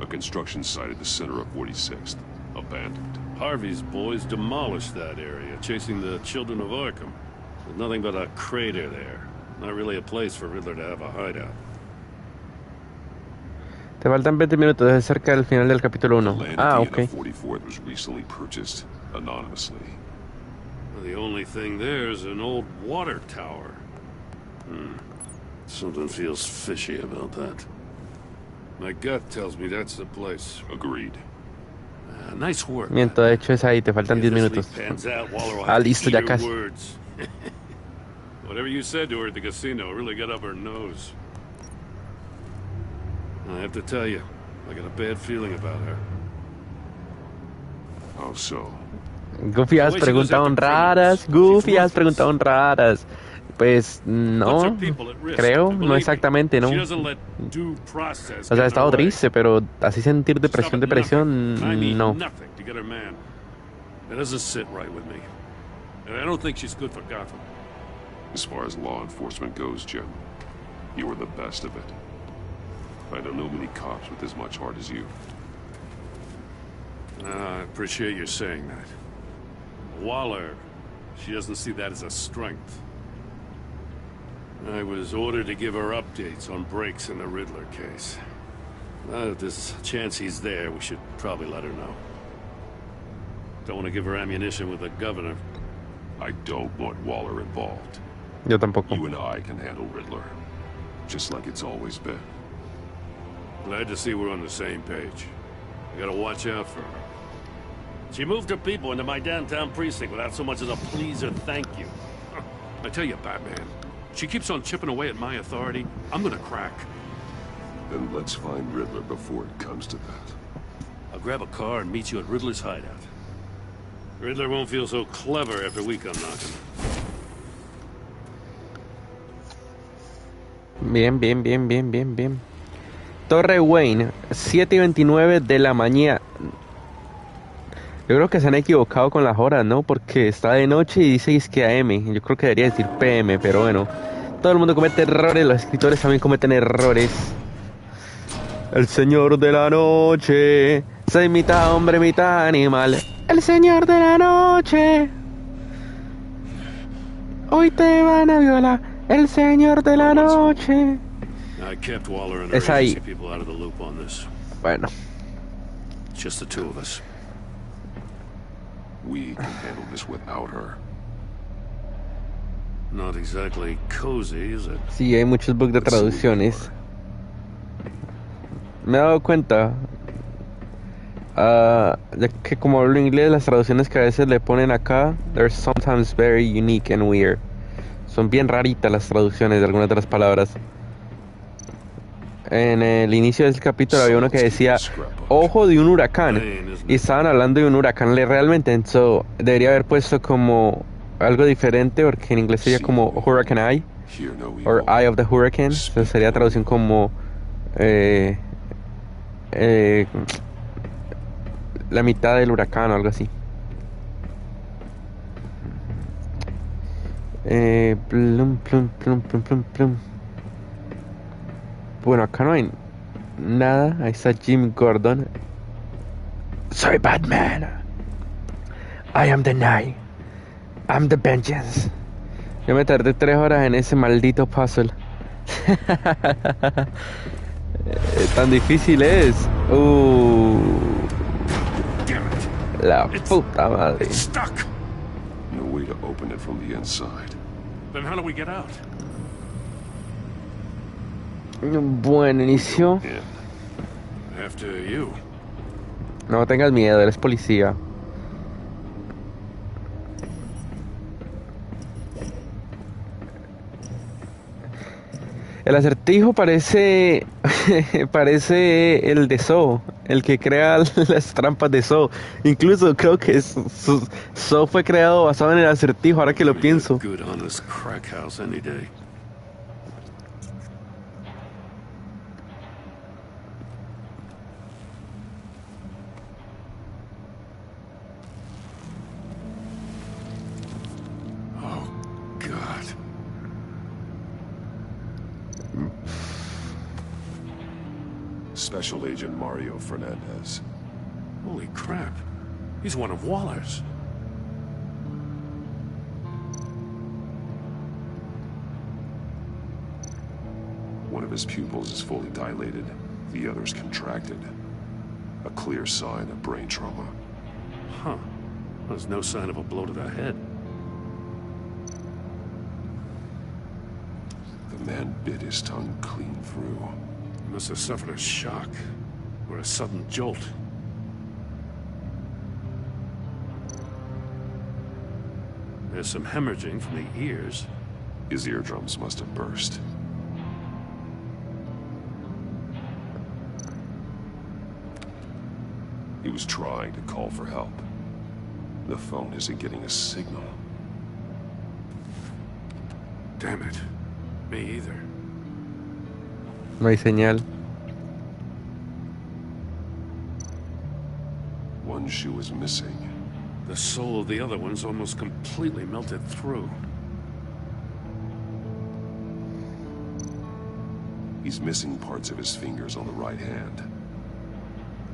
A construction site at the center of 46th. Abandoned. Harvey's boys demolished that area, chasing the children of Arkham. There's nothing but a crater there. Not really a place for Riddler to have a hideout. Te faltan 20 minutos, es cerca del final del capítulo 1. Ah, ok. 44th was recently purchased anonymously. Well, the only thing there is an old water tower. Something feels fishy about that. My gut tells me that's the place. Agreed. Nice work. Miento, de hecho es ahí, te faltan 10 minutos. Ah, listo, ya casi. Whatever you said to her at the casino really got up her nose. I have to tell you, I got a bad feeling about her. How so? Goofy, has preguntado raras. Goofy, has preguntado raras. Pues no, creo, no exactamente, ¿no? O sea, he estado triste, pero así sentir depresión, no. That doesn't sit right with me. And I don't think she's good for Gotham. As far as law enforcement goes, Jim, you were the best of it. I don't know many cops with as much heart as you. I appreciate you saying that. Waller, she doesn't see that as a strength. I was ordered to give her updates on breaks in the Riddler case. If there's a chance he's there, we should probably let her know. Don't want to give her ammunition with the governor. I don't want Waller involved. Yo tampoco. You and I can handle Riddler, just like it's always been. Glad to see we're on the same page. I gotta watch out for her. She moved her people into my downtown precinct without so much as a please or thank you. I tell you, Batman, she keeps on chipping away at my authority. I'm gonna crack. Then let's find Riddler before it comes to that. I'll grab a car and meet you at Riddler's hideout. Riddler won't feel so clever after we come knocking. Bien. Torre Wayne, 7:29 de la mañana. Yo creo que se han equivocado con las horas, ¿no? Porque está de noche y dice que AM. Yo creo que debería decir PM, pero bueno. Todo el mundo comete errores, los escritores también cometen errores. El señor de la noche, soy mitad hombre, mitad animal. El señor de la noche, hoy te van a violar. El señor de la noche. I kept Waller and Es her ahí. agency people out of the loop on this. Bueno. Just the two of us. We can handle this without her. Not exactly cozy, is it? Sí, hay muchos bugs de traducciones. Me he dado cuenta de que como hablo inglés, las traducciones que a veces le ponen acá, they're sometimes very unique and weird. Son bien raritas las traducciones de algunas de las palabras. En el inicio del capítulo había uno que decía ojo de un huracán y estaban hablando de un huracán realmente, entonces debería haber puesto como algo diferente porque en inglés sería como Hurricane Eye or Eye of the Hurricane, entonces sería traducción como la mitad del huracán o algo así. Plum. Bueno, acá no hay nada. Ahí está Jim Gordon. Soy Batman. I am the night. I'm the vengeance. Yo me tardé 3 horas en ese maldito puzzle. Tan difícil es. La puta madre. It's stuck. No way to open it from the inside. Then how do we get out? Buen inicio. After you. No tengas miedo, eres policía. El acertijo parece parece el de Saw, el que crea las trampas de Saw. Incluso creo que Saw fue creado basado en el acertijo, ahora que lo pienso. Good honest crack house any day. Special Agent Mario Fernandez. Holy crap. He's one of Waller's. One of his pupils is fully dilated. The other's contracted. A clear sign of brain trauma. Huh. There's no sign of a blow to the head. The man bit his tongue clean through. He must have suffered a shock, or a sudden jolt. There's some hemorrhaging from the ears. His eardrums must have burst. He was trying to call for help. The phone isn't getting a signal. Damn it. Me either. No hay señal. One shoe is missing. The sole of the other one's almost completely melted through. He's missing parts of his fingers on the right hand.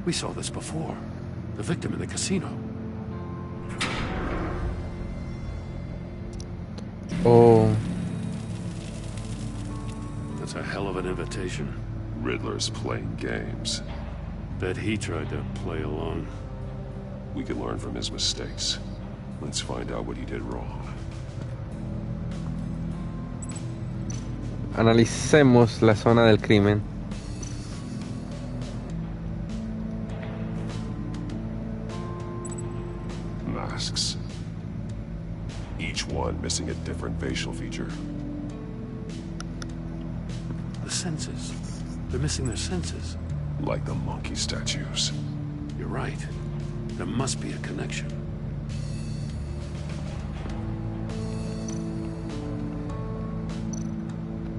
We saw this before. The victim in the casino. Oh. That's a hell of an invitation. Riddler's playing games. Bet he tried to play along. We can learn from his mistakes. Let's find out what he did wrong. Analicemos la zona del crimen. Masks. Each one missing a different facial feature. The senses. They're missing their senses. Like the monkey statues. You're right. There must be a connection.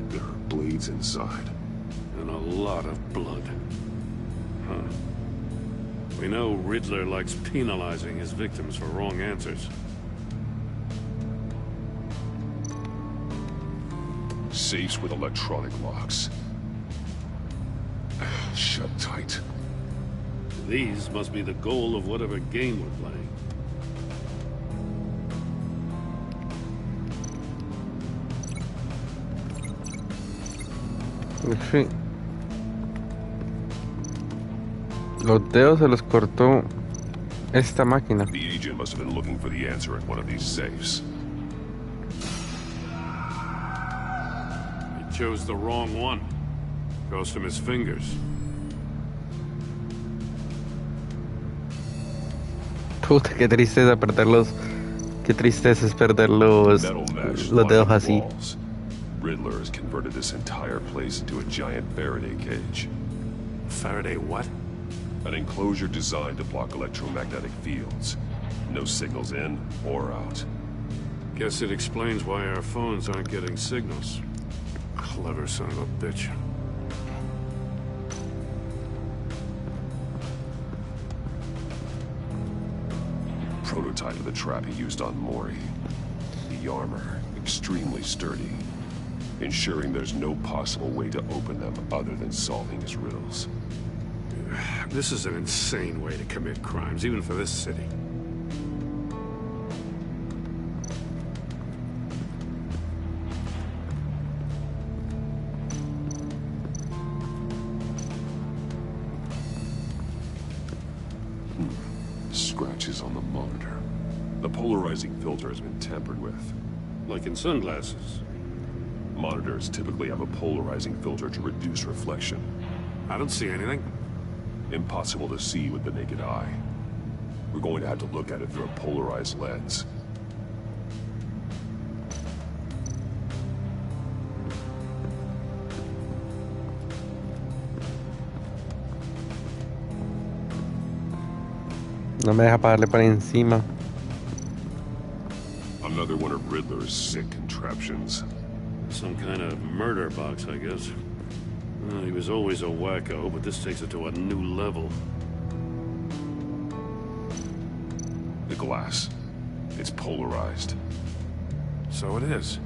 There are blades inside. And a lot of blood. Huh. We know Riddler likes penalizing his victims for wrong answers. Safes with electronic locks. Shut tight. These must be the goal of whatever game we're playing. Sí. Los dedos se los cortó esta máquina. The agent must have been looking for the answer in one of these safes. He chose the wrong one. Cost him his fingers. Puta, qué tristeza perderlos. Qué tristeza es perder los dedos así. Riddler has converted this entire place into a giant Faraday cage. Faraday what? An enclosure designed to block electromagnetic fields. No signals in or out. Guess it explains why our phones aren't getting signals. Clever son of a bitch. Prototype of the trap he used on Mori. The armor, extremely sturdy, ensuring there's no possible way to open them other than solving his riddles. This is an insane way to commit crimes, even for this city. Scratches on the monitor. The polarizing filter has been tampered with. Like in sunglasses. Monitors typically have a polarizing filter to reduce reflection. I don't see anything. Impossible to see with the naked eye. We're going to have to look at it through a polarized lens. No me deja pasarle por encima. Another one of Riddler's sick contraptions. Some kind of murder box, I guess. Well, he was always a wacko, but this takes it to a new level. The glass. It's polarized. So it is.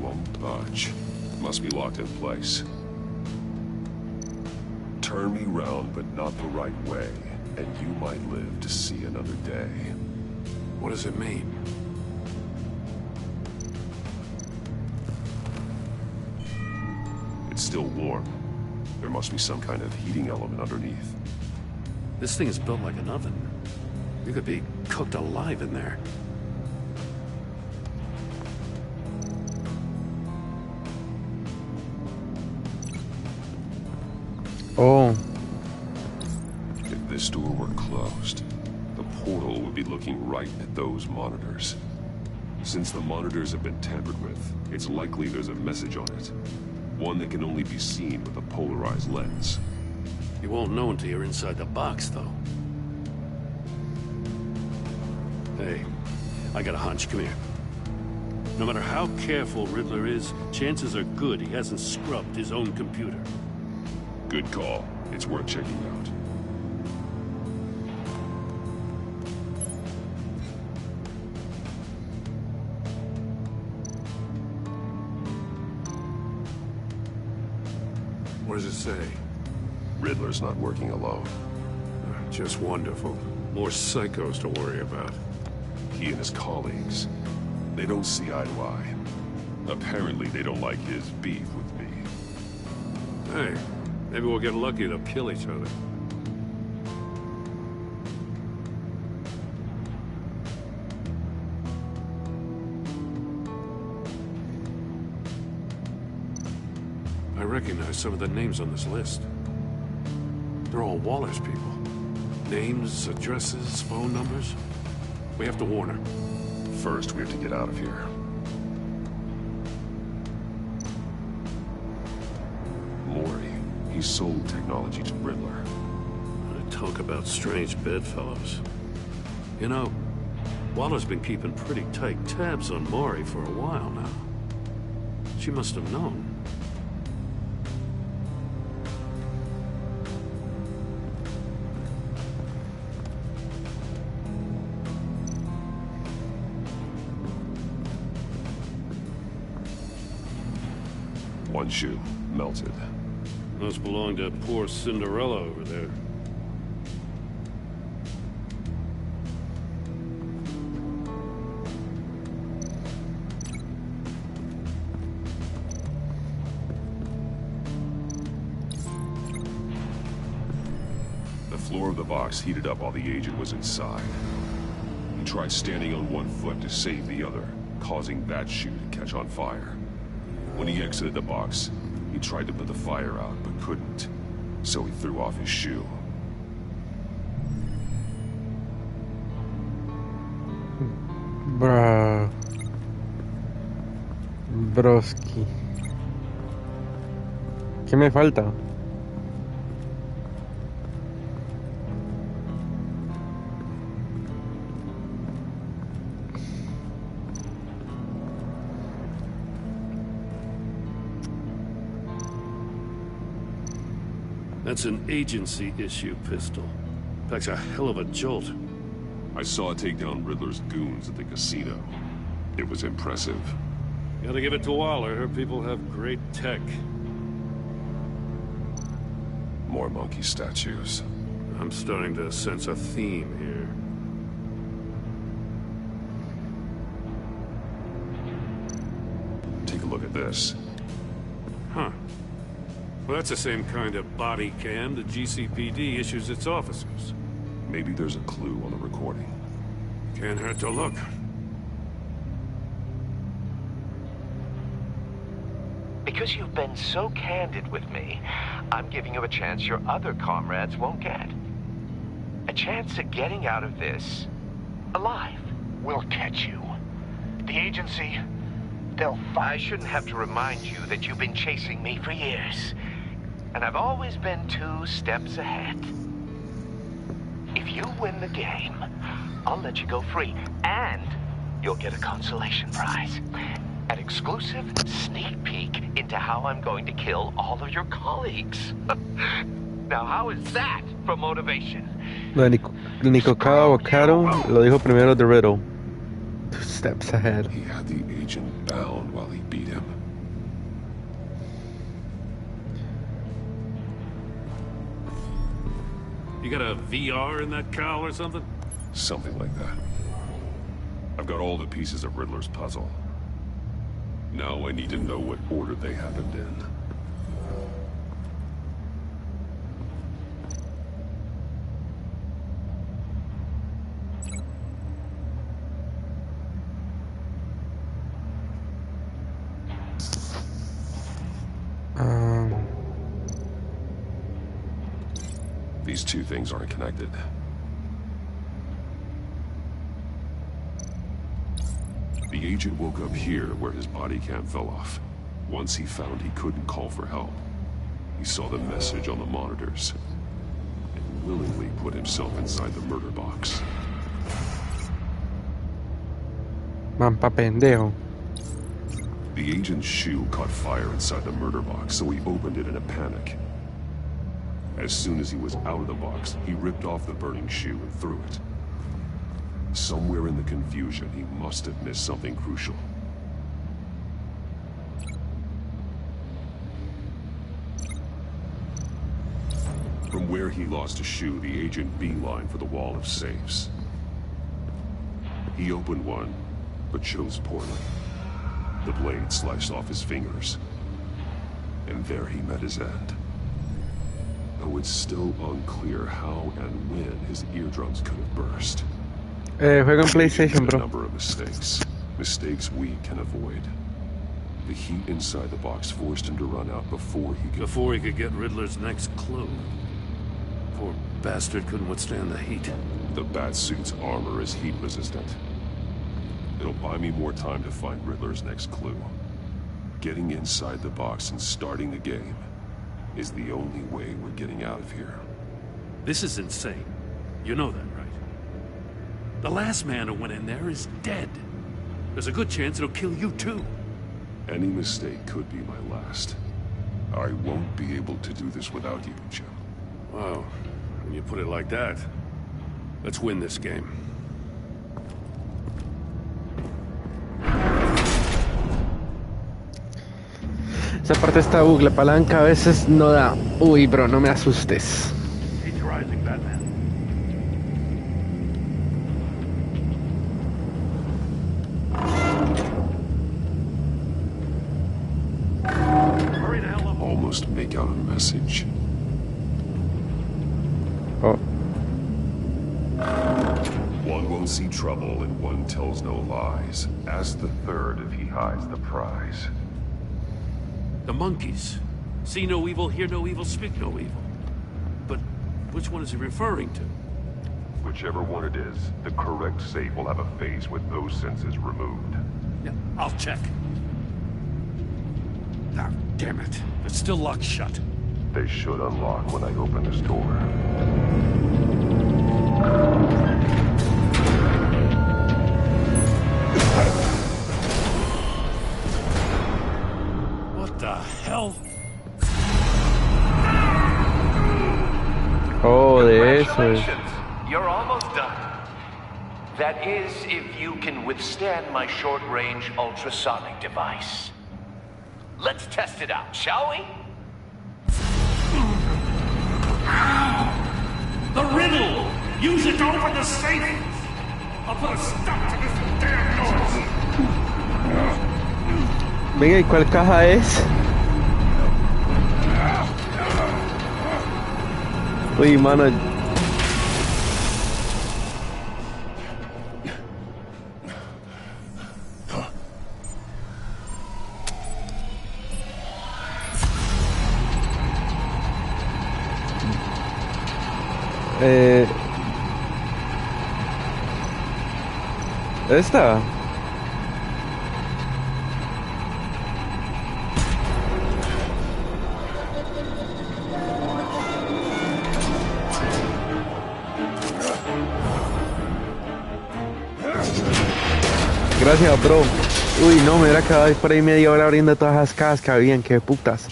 Won't budge. Must be locked in place. Turn me round, but not the right way, and you might live to see another day. What does it mean? It's still warm. There must be some kind of heating element underneath. This thing is built like an oven. You could be cooked alive in there. Oh. If this door were closed, the portal would be looking right at those monitors. Since the monitors have been tampered with, it's likely there's a message on it. One that can only be seen with a polarized lens. You won't know until you're inside the box, though. Hey, I got a hunch. Come here. No matter how careful Riddler is, chances are good he hasn't scrubbed his own computer. Good call. It's worth checking out. What does it say? Riddler's not working alone. Just wonderful. More psychos to worry about. He and his colleagues. They don't see eye to eye. Apparently they don't like his beef with me. Hey, maybe we'll get lucky to kill each other. I recognize some of the names on this list. They're all Waller's people. Names, addresses, phone numbers. We have to warn her. First, we have to get out of here. Mori. He sold technology to Riddler. Talk about strange bedfellows. You know, Waller's been keeping pretty tight tabs on Mori for a while now. She must have known. One shoe, melted. Must belong to poor Cinderella over there. The floor of the box heated up while the agent was inside. He tried standing on one foot to save the other, causing that shoe to catch on fire. When he exited the box, he tried to put the fire out, but couldn't. So he threw off his shoe. Bruh. Broski. ¿Qué me falta? That's an agency issue pistol. Packs a hell of a jolt. I saw it take down Riddler's goons at the casino. It was impressive. Gotta give it to Waller. Her people have great tech. More monkey statues. I'm starting to sense a theme here. Take a look at this. Huh. Well, that's the same kind of body cam the GCPD issues its officers. Maybe there's a clue on the recording. Can't hurt to look. Because you've been so candid with me, I'm giving you a chance your other comrades won't get. A chance at getting out of this alive. We'll catch you. The agency, they'll find... I shouldn't have to remind you that you've been chasing me for years. And I've always been 2 steps ahead. If you win the game, I'll let you go free. And you'll get a consolation prize. An exclusive sneak peek into how I'm going to kill all of your colleagues. Now, how is that for motivation? Lo de Nicocao o Caro lo dijo primero The Riddle. 2 steps ahead. He had the agent bound while he beat him. You got a VR in that cowl or something? Something like that. I've got all the pieces of Riddler's puzzle. Now I need to know what order they happened in. These 2 things aren't connected. The agent woke up here where his body cam fell off. Once he found he couldn't call for help, he saw the message on the monitors and willingly put himself inside the murder box. Mampa pendejo. The agent's shoe caught fire inside the murder box, so he opened it in a panic. As soon as he was out of the box, he ripped off the burning shoe and threw it. Somewhere in the confusion, he must have missed something crucial. From where he lost a shoe, the agent beelined for the wall of safes. He opened one, but chose poorly. The blade sliced off his fingers. And there he met his end. Though it's still unclear how and when his eardrums could have burst. Juego en PlayStation, bro. A number of mistakes. Mistakes we can avoid. The heat inside the box forced him to run out before he could get Riddler's next clue. Poor bastard couldn't withstand the heat. The Batsuit's armor is heat resistant. It'll buy me more time to find Riddler's next clue. Getting inside the box and starting the game is the only way we're getting out of here. This is insane. You know that, right? The last man who went in there is dead. There's a good chance it'll kill you too. Any mistake could be my last. I won't be able to do this without you, Jim. Wow, when you put it like that, let's win this game. Esa parte está bug, la palanca a veces no da. Uy, bro, no me asustes. He's rising, Batman. Almost make out a message. Oh. One won't see trouble and one tells no lies. Ask the third if he hides the prize. The monkeys. See no evil, hear no evil, speak no evil. But which one is he referring to? Whichever one it is, the correct safe will have a face with those senses removed. Yeah, I'll check. Ah, damn it. It's still locked shut. They should unlock when I open this door. What the hell? Oh, de eso. Congratulations. You're almost done. That is, if you can withstand my short-range ultrasonic device. Let's test it out, shall we? The riddle! Use it to open the safe! I'll put a stop to this damn noise! Venga, ¿y cuál caja es? Uy, mano. Esta. Gracias, bro. Uy, no, me hubiera quedado ahí por ahí media hora abriendo todas las cajas que habían, qué putas.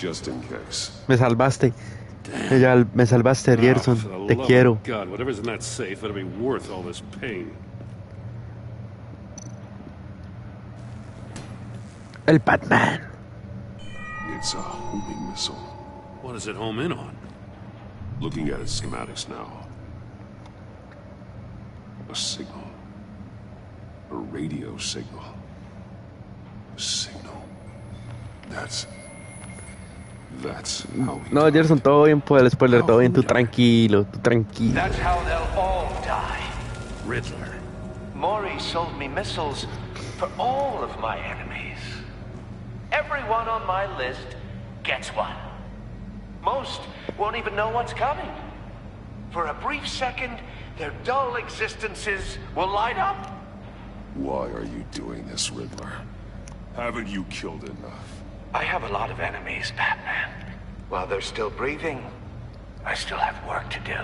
Me salvaste. Me salvaste, Rierson. Te quiero. God, whatever's in that safe better be worth all this pain. El Batman. It's a homing missile. What does it home in on? Looking at its schematics now. A signal. A radio signal. A signal. That's how we No, Gerson, todo bien por el spoiler, todo bien, tú tranquilo, tú tranquilo. That's how they'll all die. Riddler. Maury sold me missiles for all of my enemies. Everyone on my list gets one. Most won't even know what's coming. For a brief second, their dull existences will light up. Why are you doing this, Riddler? Haven't you killed enough? I have a lot of enemies, Batman. While they're still breathing, I still have work to do.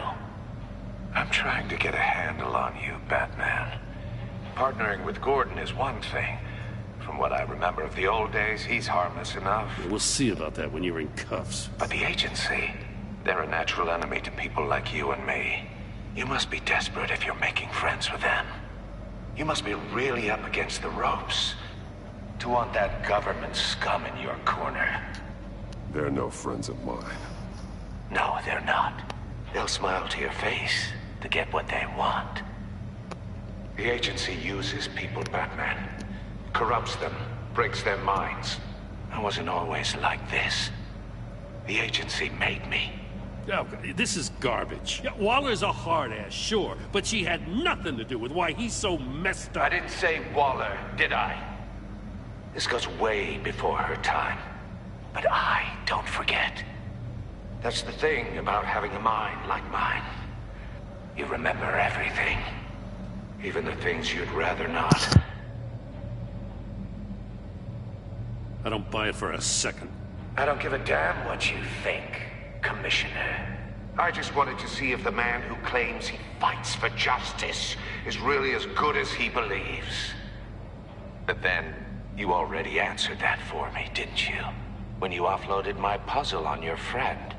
I'm trying to get a handle on you, Batman. Partnering with Gordon is one thing. From what I remember of the old days, he's harmless enough. We'll see about that when you're in cuffs. But the agency, they're a natural enemy to people like you and me. You must be desperate if you're making friends with them. You must be really up against the ropes to want that government scum in your corner. They're no friends of mine. No, they're not. They'll smile to your face to get what they want. The agency uses people, Batman. Corrupts them, breaks their minds. I wasn't always like this. The agency made me. Oh, this is garbage. Yeah, Waller's a hard-ass, sure, but she had nothing to do with why he's so messed up. I didn't say Waller, did I? This goes way before her time. But I don't forget. That's the thing about having a mind like mine. You remember everything. Even the things you'd rather not. I don't buy it for a second. I don't give a damn what you think, Commissioner. I just wanted to see if the man who claims he fights for justice is really as good as he believes. But then, you already answered that for me, didn't you? When you offloaded my puzzle on your friend.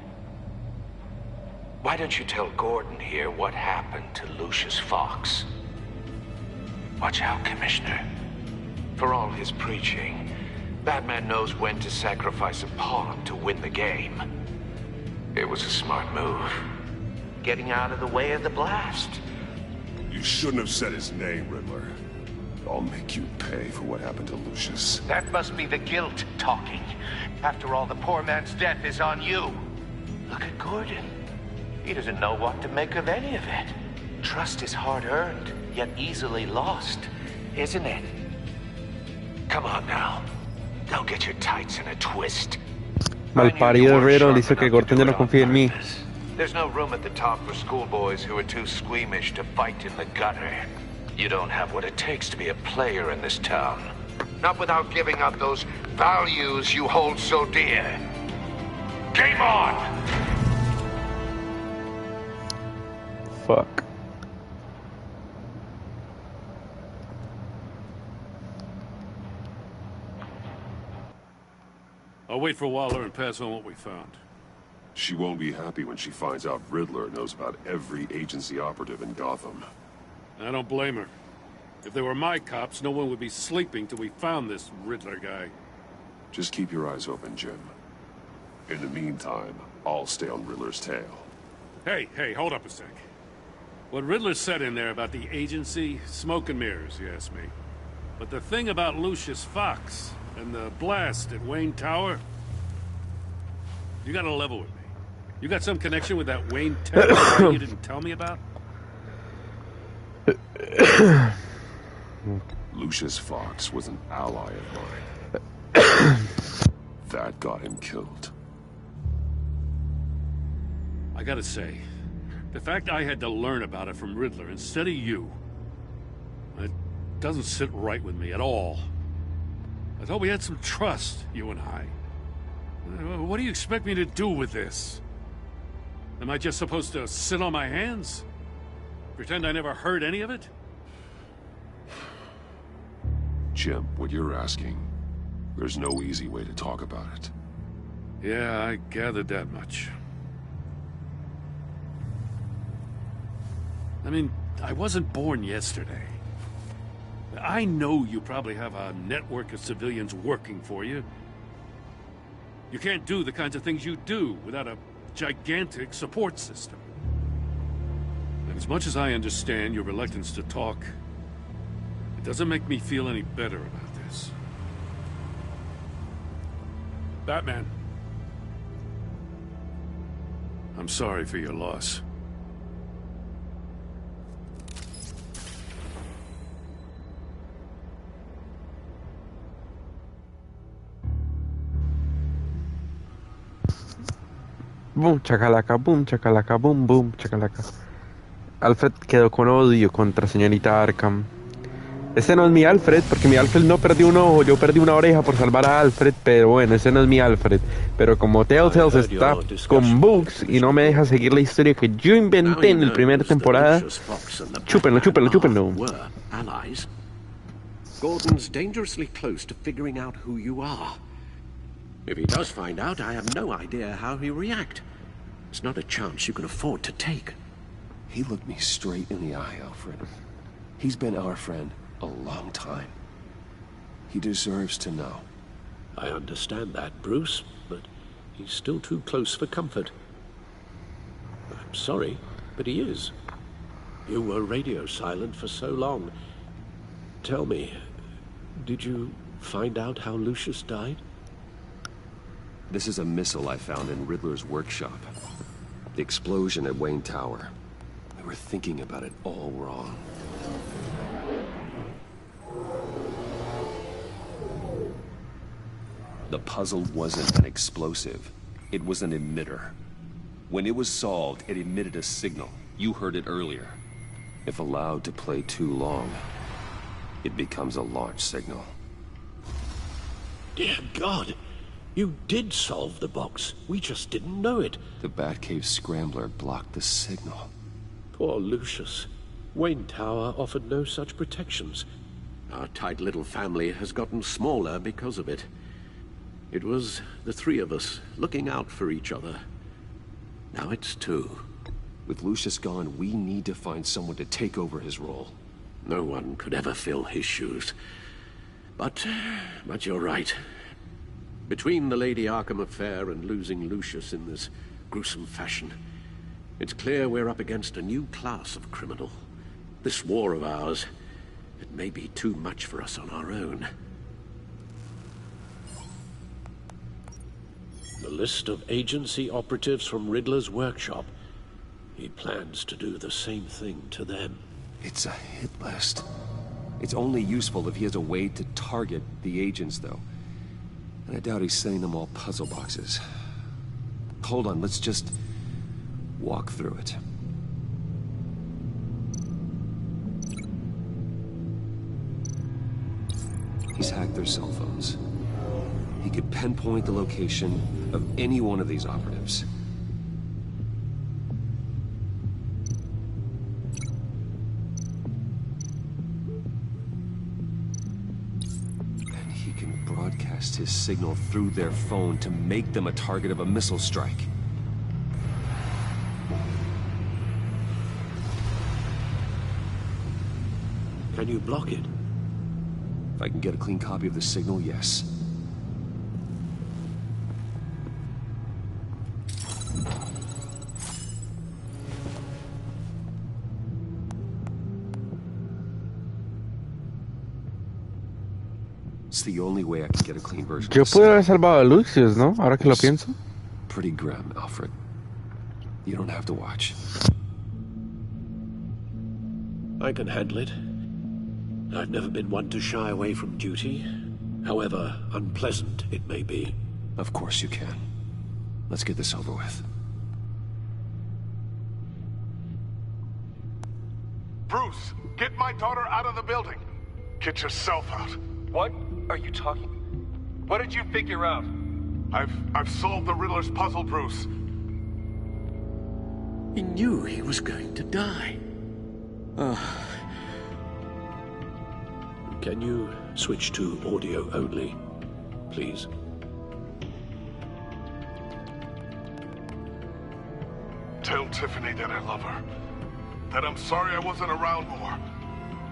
Why don't you tell Gordon here what happened to Lucius Fox? Watch out, Commissioner. For all his preaching, Batman knows when to sacrifice a pawn to win the game. It was a smart move. Getting out of the way of the blast. You shouldn't have said his name, Riddler. I'll make you pay for what happened to Lucius. That must be the guilt talking. After all, the poor man's death is on you. Look at Gordon. He doesn't know what to make of any of it. Trust is hard-earned, yet easily lost, isn't it? Come on now. Don't get your tights in a twist. Malparido Riddle dice que Gordon ya no confía en mí. There's no room at the top for schoolboys who are too squeamish to fight in the gutter. You don't have what it takes to be a player in this town. Not without giving up those values you hold so dear. Game on! Fuck. I'll wait for Waller and pass on what we found. She won't be happy when she finds out Riddler knows about every agency operative in Gotham. I don't blame her. If they were my cops, no one would be sleeping till we found this Riddler guy. Just keep your eyes open, Jim. In the meantime, I'll stay on Riddler's tail. Hey, hold up a sec. What Riddler said in there about the agency, smoke and mirrors, you ask me. But the thing about Lucius Fox and the blast at Wayne Tower, you gotta level with me. You got some connection with that Wayne Tower you didn't tell me about? Lucius Fox was an ally of mine. That got him killed. I gotta say, The fact I had to learn about it from Riddler instead of you, it doesn't sit right with me at all. I thought we had some trust, you and I. What do you expect me to do with this? Am I just supposed to sit on my hands? Pretend I never heard any of it? Jim, what you're asking, there's no easy way to talk about it. Yeah, I gathered that much. I mean, I wasn't born yesterday. I know you probably have a network of civilians working for you. You can't do the kinds of things you do without a gigantic support system. And as much as I understand your reluctance to talk, it doesn't make me feel any better about this. Batman. I'm sorry for your loss. Boom, chacalaca, boom, boom, chacalaca. Alfred quedó con odio contra señorita Arkham. Ese no es mi Alfred, porque mi Alfred no perdió un ojo, yo perdí una oreja por salvar a Alfred, pero bueno, ese no es mi Alfred. Pero como Telltale está con bugs y no me deja seguir la historia que yo inventé en la primera temporada, chúpenlo. Gordon's dangerously close to figuring out who you are. If he does find out, I have no idea how he'll react. It's not a chance you can afford to take. He looked me straight in the eye, Alfred. He's been our friend a long time. He deserves to know. I understand that, Bruce, but he's still too close for comfort. I'm sorry, but he is. You were radio silent for so long. Tell me, did you find out how Lucius died? This is a missile I found in Riddler's workshop. The explosion at Wayne Tower. We were thinking about it all wrong. The puzzle wasn't an explosive. It was an emitter. When it was solved, it emitted a signal. You heard it earlier. If allowed to play too long, it becomes a launch signal. Dear God! You did solve the box. We just didn't know it. The Batcave Scrambler blocked the signal. Poor Lucius. Wayne Tower offered no such protections. Our tight little family has gotten smaller because of it. It was the three of us looking out for each other. Now it's two. With Lucius gone, we need to find someone to take over his role. No one could ever fill his shoes. But you're right. Between the Lady Arkham affair and losing Lucius in this gruesome fashion, it's clear we're up against a new class of criminal. This war of ours, it may be too much for us on our own. The list of agency operatives from Riddler's workshop. He plans to do the same thing to them. It's a hit list. It's only useful if he has a way to target the agents, though. And I doubt he's sending them all puzzle boxes. Hold on, let's just walk through it. He's hacked their cell phones. He could pinpoint the location of any one of these operatives. And he can broadcast his signal through their phone to make them a target of a missile strike. Can you block it? If I can get a clean copy of the signal, yes. It's the only way I can get a clean version. Yo pude haber salvado a Lucius, ¿no? Ahora que lo pienso. Pretty grim, Alfred. You don't have to watch. I can handle it. I've never been one to shy away from duty, however unpleasant it may be. Of course you can. Let's get this over with. Bruce, get my daughter out of the building. Get yourself out. What are you talking? What did you figure out? I've solved the Riddler's puzzle, Bruce. He knew he was going to die. Can you switch to audio only, please? Tell Tiffany that I love her. That I'm sorry I wasn't around more.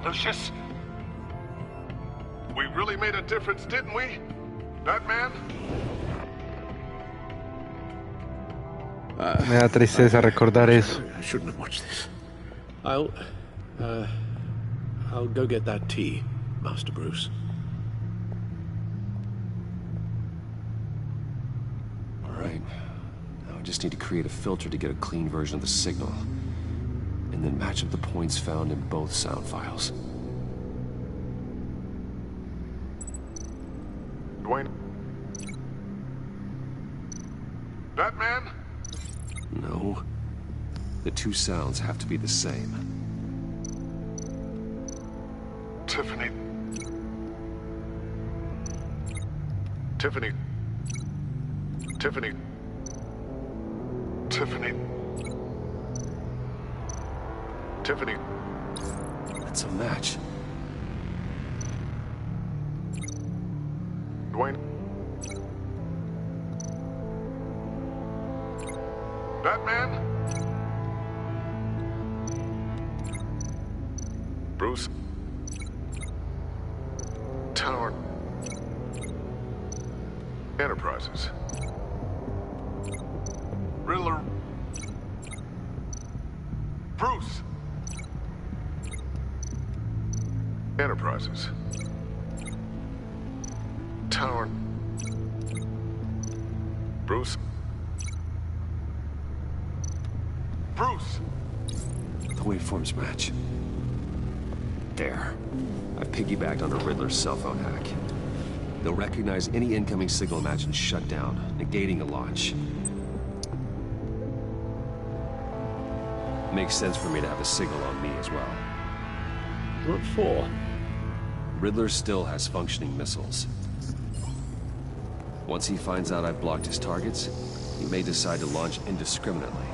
Lucius? We really made a difference, didn't we? Batman? Me da tristeza recordar eso. I shouldn't have watched this. I'll go get that tea, Master Bruce. All right. Now I just need to create a filter to get a clean version of the signal, and then match up the points found in both sound files. Dwayne? Batman? No. The two sounds have to be the same. Tiffany. Tiffany. Tiffany. Tiffany. Tiffany. That's a match. Dwayne. Batman? Bruce? Tower. Enterprises. Riddler. Bruce. Enterprises. Tower. Bruce. Bruce! The waveforms match. There. I've piggybacked on a Riddler's cell phone hack. They'll recognize any incoming signal match and shut down, negating a launch. Makes sense for me to have a signal on me as well. What for? Riddler still has functioning missiles. Once he finds out I've blocked his targets, he may decide to launch indiscriminately.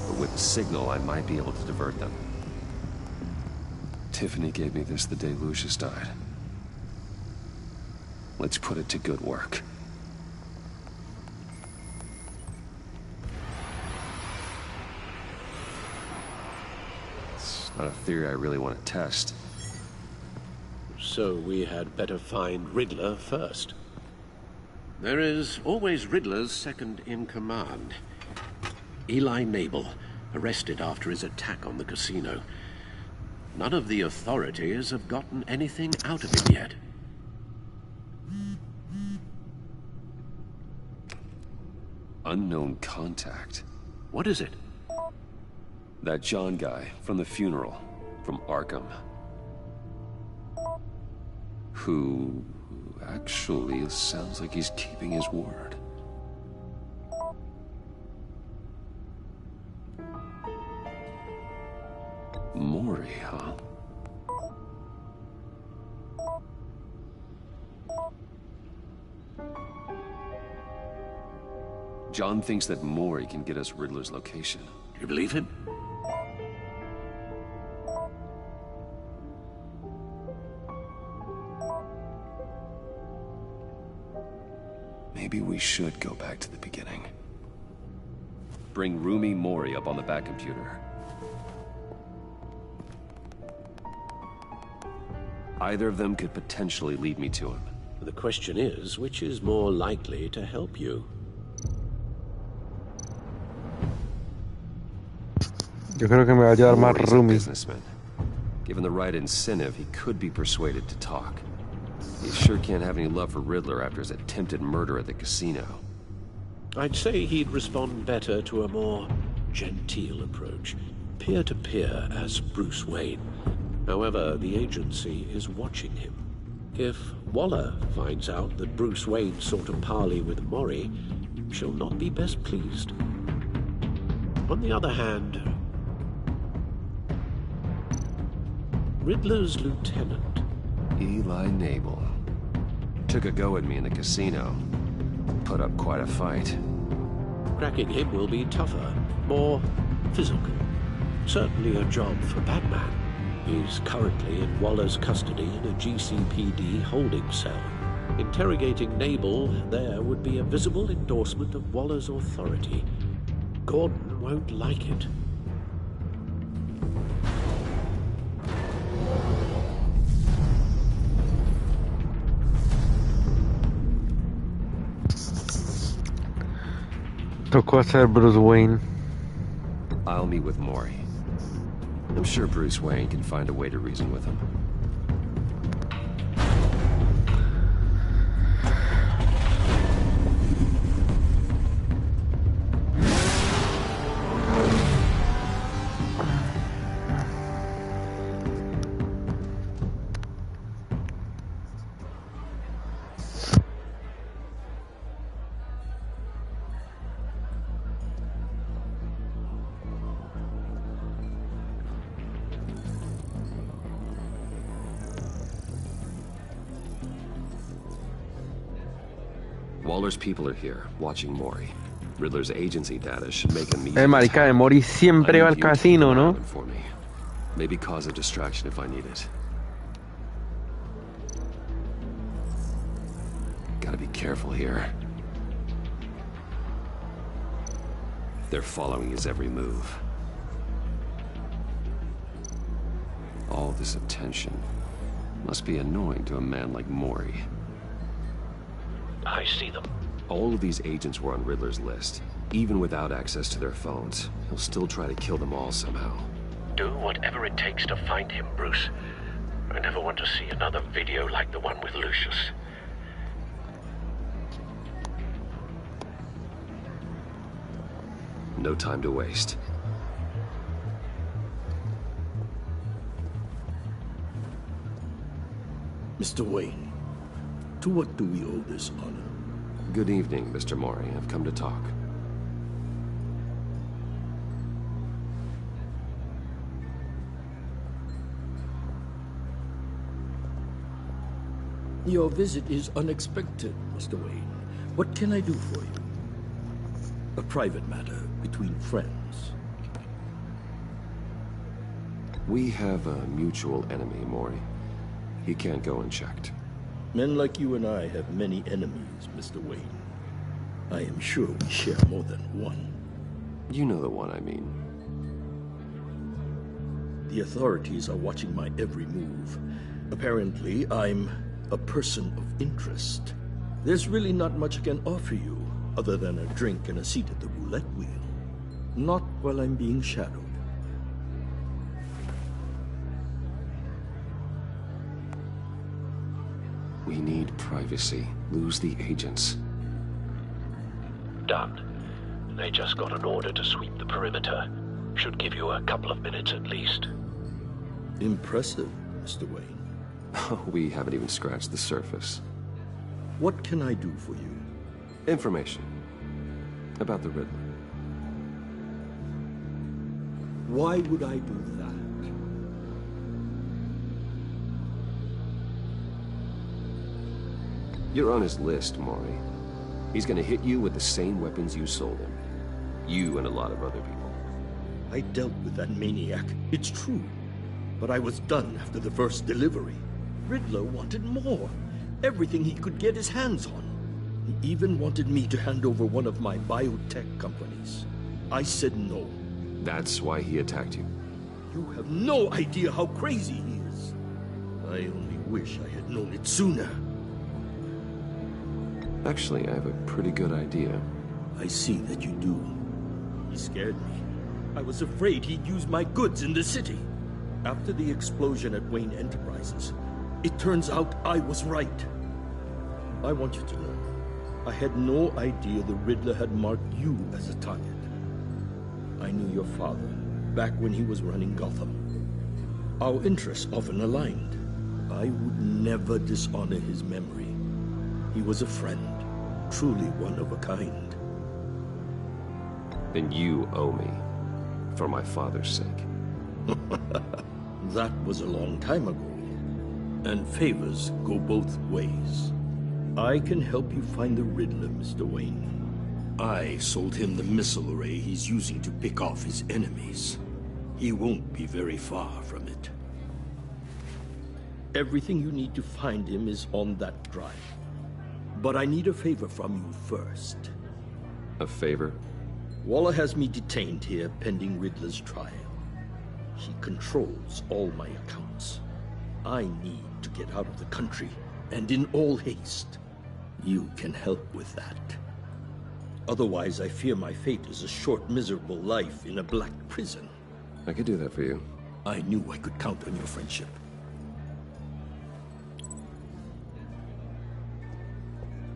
But with the signal, I might be able to divert them. Tiffany gave me this the day Lucius died. Let's put it to good work. It's not a theory I really want to test. So we had better find Riddler first. There is always Riddler's second in command. Eli Nabel, arrested after his attack on the casino. None of the authorities have gotten anything out of him yet. Unknown contact. What is it? That John guy from the funeral, from Arkham. Who actually sounds like he's keeping his word. Mori, huh? John thinks that Mori can get us Riddler's location. You believe him? Maybe we should go back to the beginning. Bring Rumi Mori up on the back computer. Either of them could potentially lead me to him. The question is, which is more likely to help you? Yo creo que me va a llevar más Mori's a Rumi. businessman. Given the right incentive, he could be persuaded to talk. He sure can't have any love for Riddler after his attempted murder at the casino. I'd say he'd respond better to a more genteel approach. Peer-to-peer as Bruce Wayne. However, the agency is watching him. If Waller finds out that Bruce Wayne sought a parley with Mori, she'll not be best pleased. On the other hand, Riddler's lieutenant. Eli Nabel. Took a go at me in the casino. Put up quite a fight. Cracking him will be tougher, more physical. Certainly a job for Batman. He's currently in Waller's custody in a GCPD holding cell. Interrogating Nabel there would be a visible endorsement of Waller's authority. Gordon won't like it. Tocó hacer Bruce Wayne. I'll meet with Maury. I'm sure Bruce Wayne can find a way to reason with him. Waller's people are here, watching Maury. Riddler's agency data should make him easy. El marica de Mori siempre va al casino, ¿no? For me. Maybe cause a distraction if I need it. Gotta be careful here. They're following his every move. All this attention must be annoying to a man like Maury. I see them. All of these agents were on Riddler's list. Even without access to their phones, he'll still try to kill them all somehow. Do whatever it takes to find him, Bruce. I never want to see another video like the one with Lucius. No time to waste. Mr. Wayne, to what do we owe this honor? Good evening, Mr. Maury. I've come to talk. Your visit is unexpected, Mr. Wayne. What can I do for you? A private matter between friends. We have a mutual enemy, Maury. He can't go unchecked. Men like you and I have many enemies, Mr. Wayne. I am sure we share more than one. You know the one I mean. The authorities are watching my every move. Apparently, I'm a person of interest. There's really not much I can offer you, other than a drink and a seat at the roulette wheel. Not while I'm being shadowed. We need privacy. Lose the agents. Done. They just got an order to sweep the perimeter. Should give you a couple of minutes at least. Impressive, Mr. Wayne. We haven't even scratched the surface. What can I do for you? Information. About the Riddler. Why would I do that? You're on his list, Maury. He's gonna hit you with the same weapons you sold him. You and a lot of other people. I dealt with that maniac, it's true. But I was done after the first delivery. Riddler wanted more. Everything he could get his hands on. He even wanted me to hand over one of my biotech companies. I said no. That's why he attacked you. You have no idea how crazy he is. I only wish I had known it sooner. Actually, I have a pretty good idea. I see that you do. He scared me. I was afraid he'd use my goods in the city. After the explosion at Wayne Enterprises, it turns out I was right. I want you to know, I had no idea the Riddler had marked you as a target. I knew your father back when he was running Gotham. Our interests often aligned. I would never dishonor his memory. He was a friend, truly one of a kind. Then you owe me, for my father's sake. That was a long time ago. And favors go both ways. I can help you find the Riddler, Mr. Wayne. I sold him the missile array he's using to pick off his enemies. He won't be very far from it. Everything you need to find him is on that drive. But I need a favor from you first. A favor? Waller has me detained here pending Riddler's trial. He controls all my accounts. I need to get out of the country, and in all haste. You can help with that. Otherwise, I fear my fate is a short, miserable life in a black prison. I could do that for you. I knew I could count on your friendship.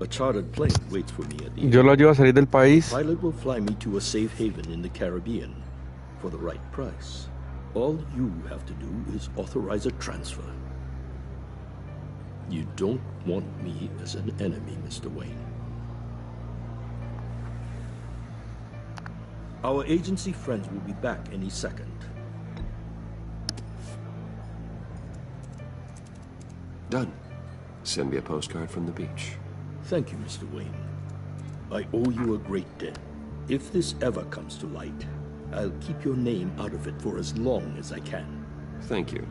A chartered plane waits for me at the Yo lo ayudo a salir del país. The pilot will fly me to a safe haven in the Caribbean for the right price. All you have to do is authorize a transfer. You don't want me as an enemy, Mr. Wayne. Our agency friends will be back any second. Done. Send me a postcard from the beach. Thank you, Mr. Wayne. I owe you a great debt. If this ever comes to light, I'll keep your name out of it for as long as I can. Thank you.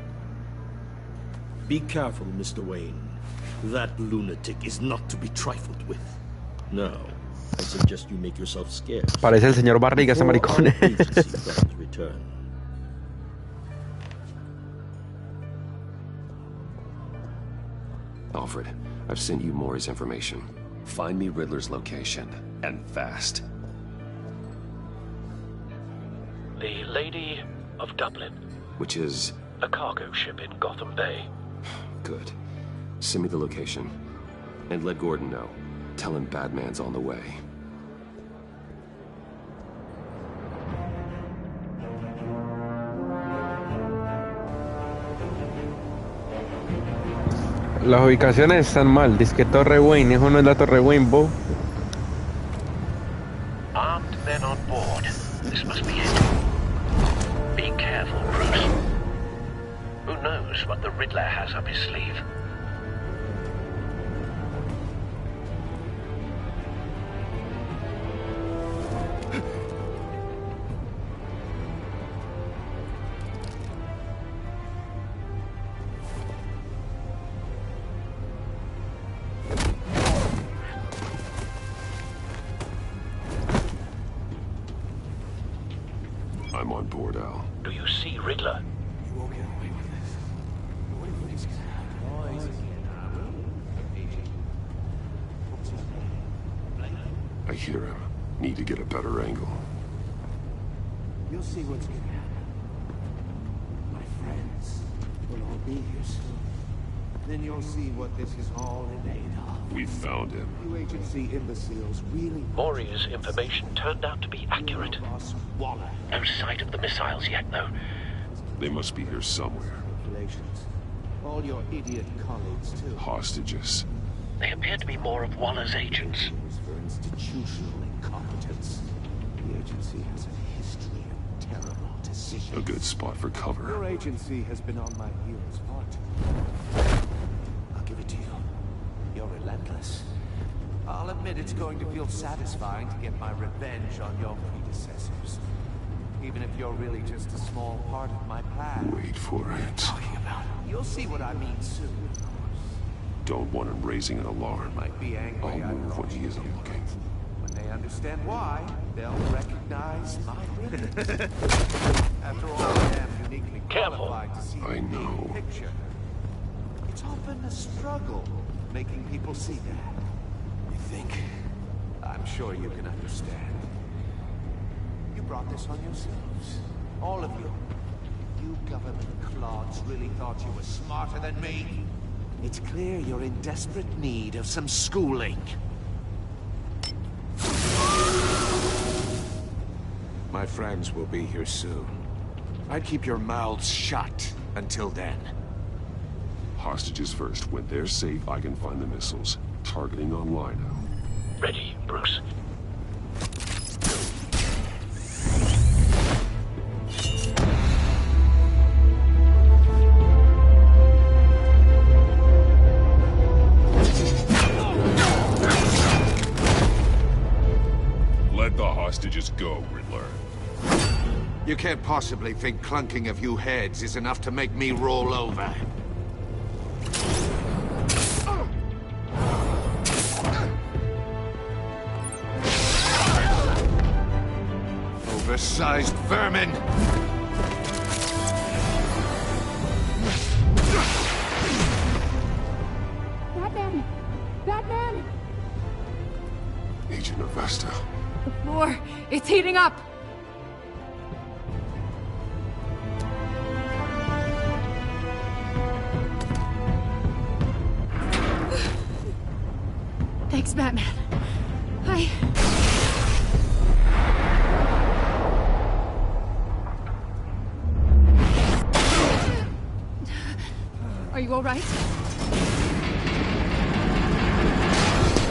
Be careful, Mr. Wayne. That lunatic is not to be trifled with. Now, I suggest you make yourself scarce. Parece el señor Barriga, ese maricón. Return. Alfred, I've sent you Maury's information. Find me Riddler's location, and fast. The Lady of Dublin. Which is? A cargo ship in Gotham Bay. Good. Send me the location. And let Gordon know. Tell him Batman's on the way. Las ubicaciones están mal. Dice que Torre Wayne. Eso no es la Torre Wayne, Bo. Armed men on board. This must be it. Be careful, Bruce. Who knows what the Riddler has up his sleeve? I'm on board, Al. Do you see Riddler? You won't get away with this. What do you think's gonna happen? I hear him. Need to get a better angle. You'll see what's gonna happen. My friends will all be here soon. Then you'll see what this is all in aid of. We found him. You agency imbeciles really... Maury's information turned out to be accurate. No sight of the missiles yet, though. They must be here somewhere. All your idiot colleagues, too. Hostages. They appear to be more of Waller's agents. For institutional incompetence. The agency has a history of terrible decisions. A good spot for cover. Your agency has been on my heels far too. I'll give it to you. You're relentless. I'll admit it's going to feel satisfying to get my revenge on your predecessors. Even if you're really just a small part of my plan. Wait for it. Talking about it. You'll see what I mean soon, of course. Don't want him raising an alarm. Might be angry. I'll move when he isn't looking. When they understand why, they'll recognize my limit. After all, I am uniquely qualified to see the big picture. It's often a struggle making people see that. You think? I'm sure you can understand. You brought this on yourselves. All of you. You government clods really thought you were smarter than me. It's clear you're in desperate need of some schooling. My friends will be here soon. I'd keep your mouths shut until then. Hostages first. When they're safe, I can find the missiles. Targeting on Lino. Ready, Bruce. Just go, Riddler. You can't possibly think clunking a few heads is enough to make me roll over. Oversized vermin! Batman! Batman! Agent of Esta. The floor, it's heating up! Thanks, Batman. Are you all right?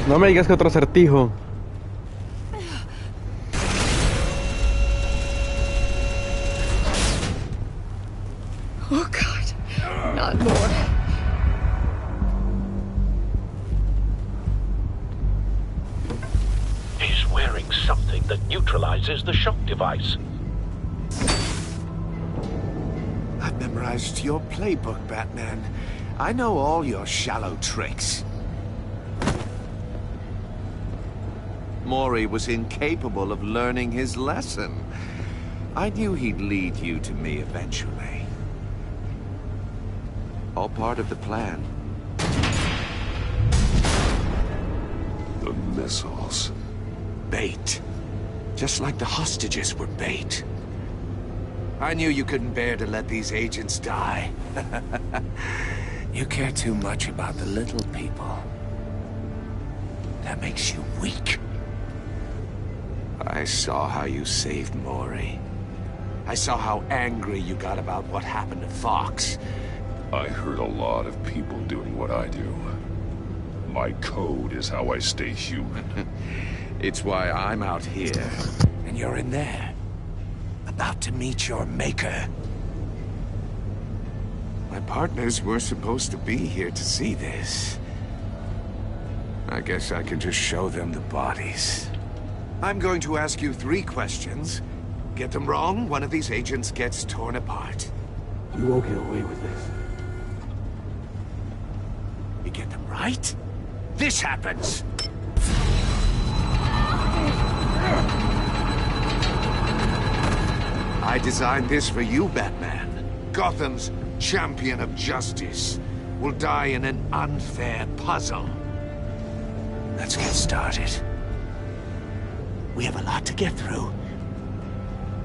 No me digas que otro acertijo. Oh, God. Not more. He's wearing something that neutralizes the shock device. I've memorized your playbook, Batman. I know all your shallow tricks. Mori was incapable of learning his lesson. I knew he'd lead you to me eventually. All part of the plan. The missiles. Bait. Just like the hostages were bait. I knew you couldn't bear to let these agents die. You care too much about the little people. That makes you weak. I saw how you saved Mori. I saw how angry you got about what happened to Fox. I heard a lot of people doing what I do. My code is how I stay human. It's why I'm out here, and you're in there. About to meet your maker. My partners were supposed to be here to see this. I guess I can just show them the bodies. I'm going to ask you 3 questions. Get them wrong, one of these agents gets torn apart. You won't get away with this. You get them right, this happens! I designed this for you, Batman. Gotham's champion of justice will die in an unfair puzzle. Let's get started. We have a lot to get through.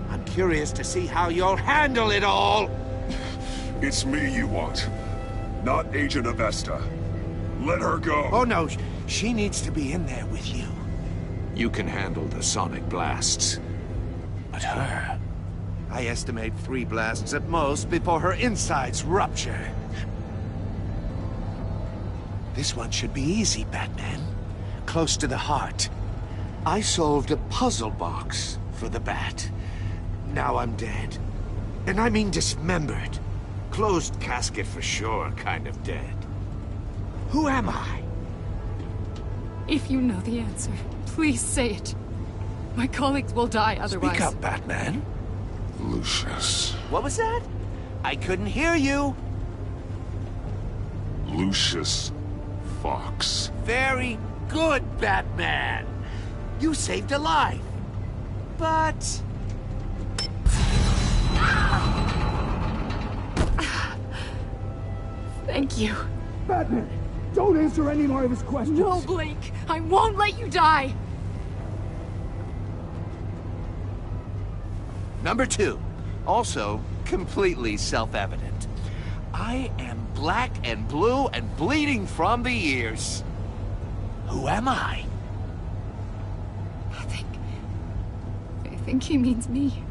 I'm curious to see how you'll handle it all. It's me you want, not Agent of Esta. Let her go. Oh no, she needs to be in there with you. You can handle the sonic blasts. But her... I estimate 3 blasts at most before her insides rupture. This one should be easy, Batman. Close to the heart. I solved a puzzle box for the Bat. Now I'm dead. And I mean dismembered. Closed casket for sure, kind of dead. Who am I? If you know the answer, please say it. My colleagues will die otherwise. Speak up, Batman. Lucius. What was that? I couldn't hear you. Lucius Fox. Very good, Batman. You saved a life. But... Thank you. Batman, don't answer any more of his questions. No, Blake. I won't let you die. Number 2. Also, completely self-evident. I am black and blue and bleeding from the ears. Who am I? I think he means me.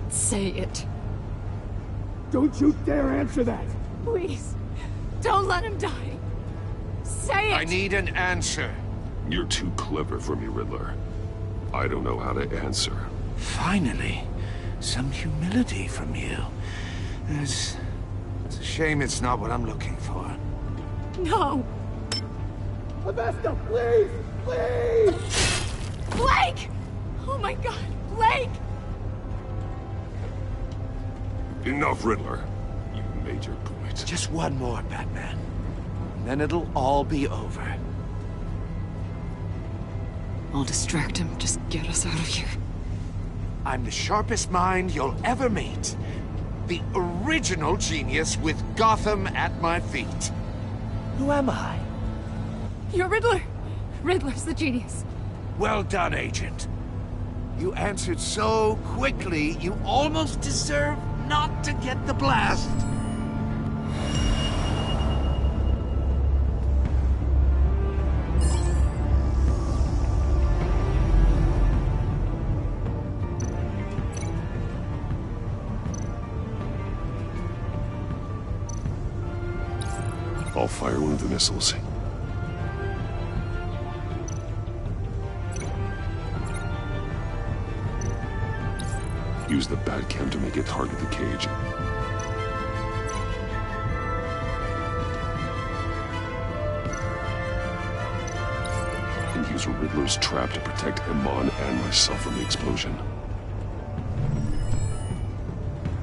Say it. Don't you dare answer that! Please, don't let him die. Say it! I need an answer. You're too clever for me, Riddler. I don't know how to answer. Finally, some humility from you. It's a shame it's not what I'm looking for. No! Avesta, please! Please! Blake! Oh my god, Blake! Enough, Riddler. You made your point. Just one more, Batman. And then it'll all be over. I'll distract him. Just get us out of here. I'm the sharpest mind you'll ever meet. The original genius with Gotham at my feet. Who am I? You're Riddler. Riddler's the genius. Well done, Agent. You answered so quickly, you almost deserve not to get the blast. I'll fire one of the missiles. Use the Batcam to make it target the cage. And use Riddler's trap to protect Iman and myself from the explosion.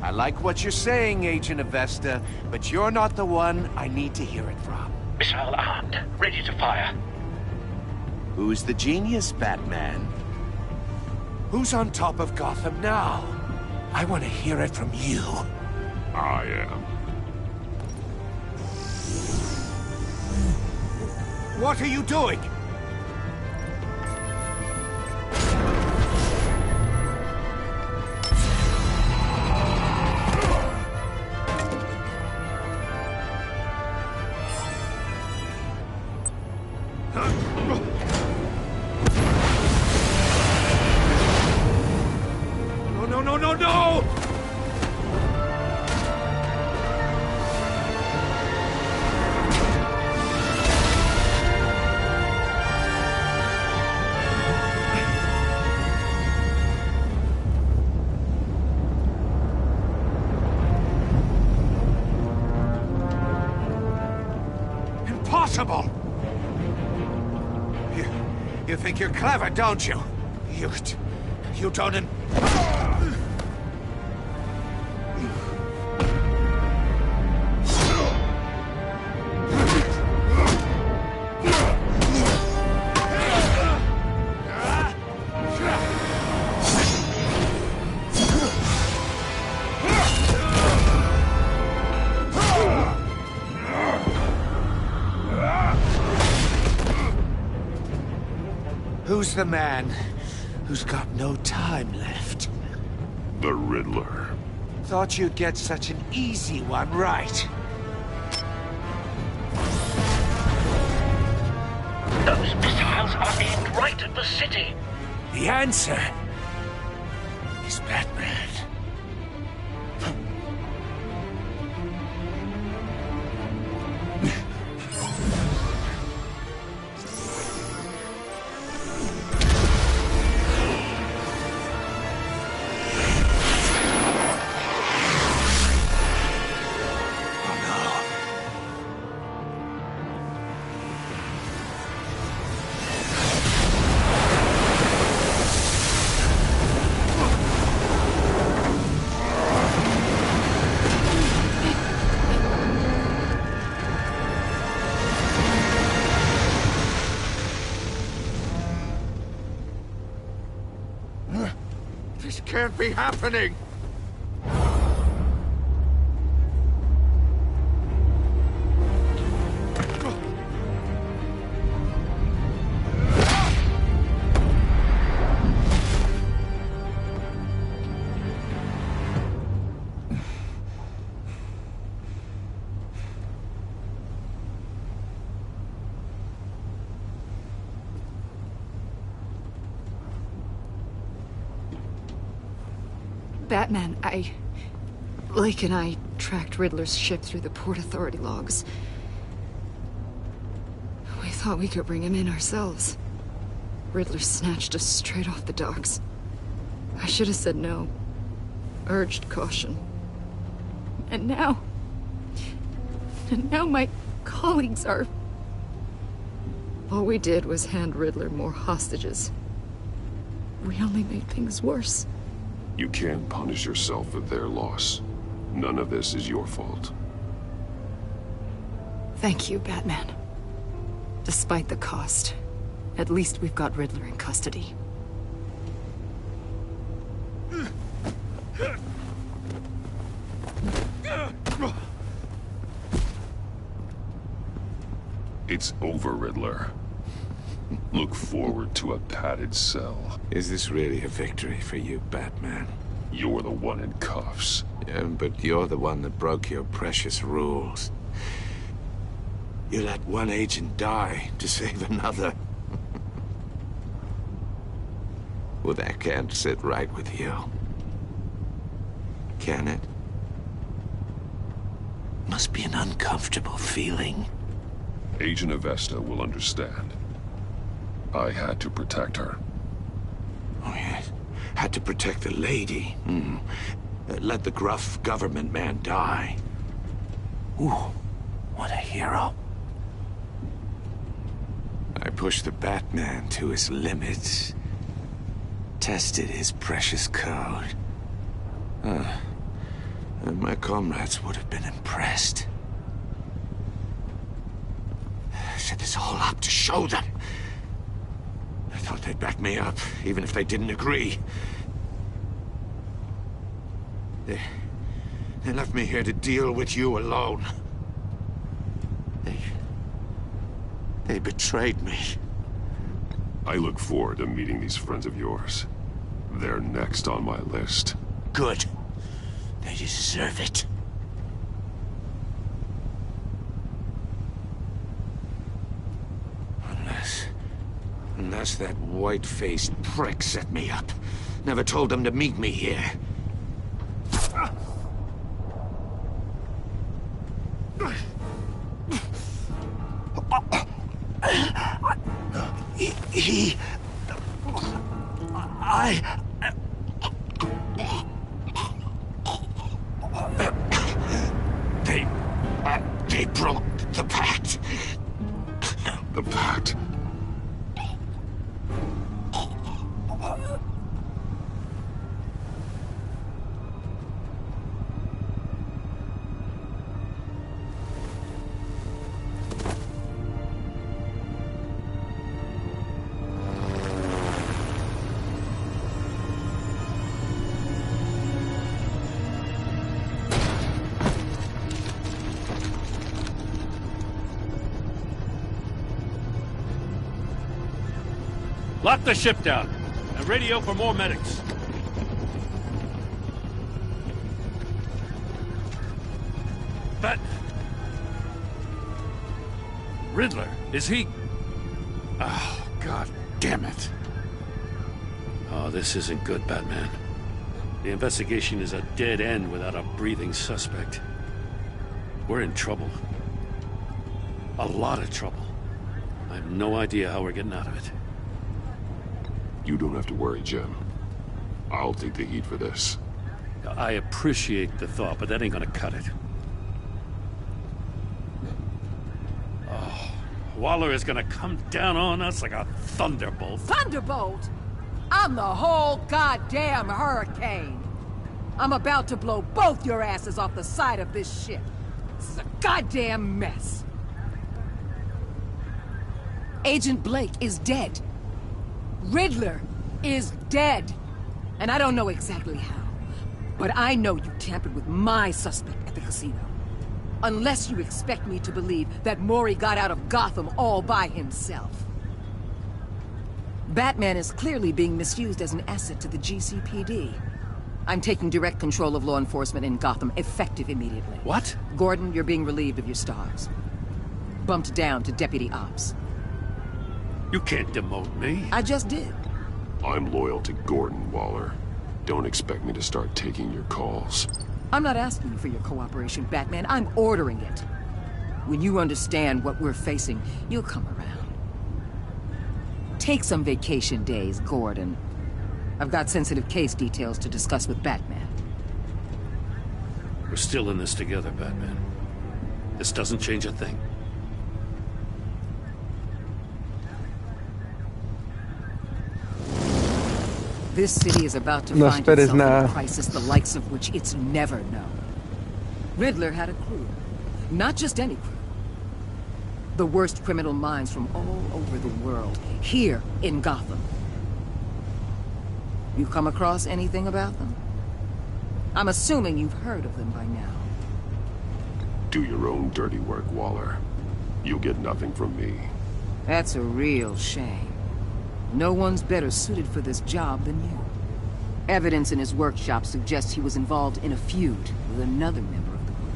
I like what you're saying, Agent Avesta, but you're not the one I need to hear it from. Missile armed, ready to fire. Who's the genius, Batman? Who's on top of Gotham now? I want to hear it from you. I am. What are you doing? No! Impossible! You think you're clever, don't you? You don't... Who's the man who's got no time left? The Riddler. Thought you'd get such an easy one right. Those missiles are aimed right at the city. The answer is Batman. This can't be happening! Batman, Blake and I tracked Riddler's ship through the Port Authority logs. We thought we could bring him in ourselves. Riddler snatched us straight off the docks. I should have said no. Urged caution. And now my colleagues are... All we did was hand Riddler more hostages. We only made things worse. You can't punish yourself for their loss. None of this is your fault. Thank you, Batman. Despite the cost, at least we've got Riddler in custody. It's over, Riddler. Look forward to a padded cell. Is this really a victory for you, Batman? You're the one in cuffs. Yeah, but you're the one that broke your precious rules. You let one agent die to save another. Well, that can't sit right with you. Can it? Must be an uncomfortable feeling. Agent of Esta will understand. I had to protect her. Oh, yes. Had to protect the lady. Let the gruff government man die. Ooh, what a hero. I pushed the Batman to his limits. Tested his precious code. And my comrades would have been impressed. I set this all up to show them. I thought they'd back me up, even if they didn't agree. They left me here to deal with you alone. They betrayed me. I look forward to meeting these friends of yours. They're next on my list. Good. They deserve it. Unless that white-faced prick set me up. Never told them to meet me here. They broke the pact. The pact? Lock the ship down, and radio for more medics. Riddler, is he... Oh, God damn it. Oh, this isn't good, Batman. The investigation is a dead end without a breathing suspect. We're in trouble. A lot of trouble. I have no idea how we're getting out of it. You don't have to worry, Jim. I'll take the heat for this. I appreciate the thought, but that ain't gonna cut it. Oh, Waller is gonna come down on us like a thunderbolt. Thunderbolt? I'm the whole goddamn hurricane. I'm about to blow both your asses off the side of this ship. This is a goddamn mess. Agent Blake is dead. Riddler is dead. And I don't know exactly how, but I know you tampered with my suspect at the casino. Unless you expect me to believe that Mori got out of Gotham all by himself. Batman is clearly being misused as an asset to the GCPD. I'm taking direct control of law enforcement in Gotham, effective immediately. What? Gordon, you're being relieved of your stars. Bumped down to Deputy Ops. You can't demote me. I just did. I'm loyal to Gordon, Waller. Don't expect me to start taking your calls. I'm not asking for your cooperation, Batman. I'm ordering it. When you understand what we're facing, you'll come around. Take some vacation days, Gordon. I've got sensitive case details to discuss with Batman. We're still in this together, Batman. This doesn't change a thing. This city is about to No find esperes itself in a nada. crisis the likes of which it's never known. Riddler had a crew. Not just any crew. The worst criminal minds from all over the world, here in Gotham. You come across anything about them? I'm assuming you've heard of them by now. Do your own dirty work, Waller. You'll get nothing from me. That's a real shame. No one's better suited for this job than you. Evidence in his workshop suggests he was involved in a feud with another member of the group.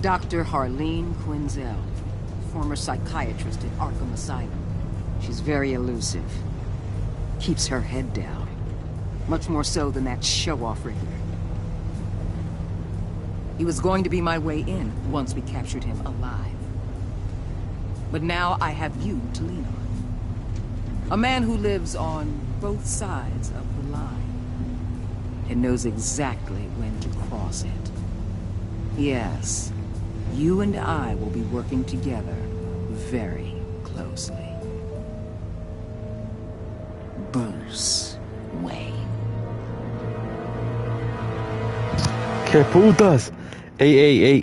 Dr. Harleen Quinzel, former psychiatrist at Arkham Asylum. She's very elusive. Keeps her head down. Much more so than that show-off Riddler. He was going to be my way in once we captured him alive. But now I have you to lean on. A man who lives on both sides of the line. And knows exactly when to cross it. Yes, you and I will be working together very closely. Bruce Wayne. ¡Qué putas! Ey,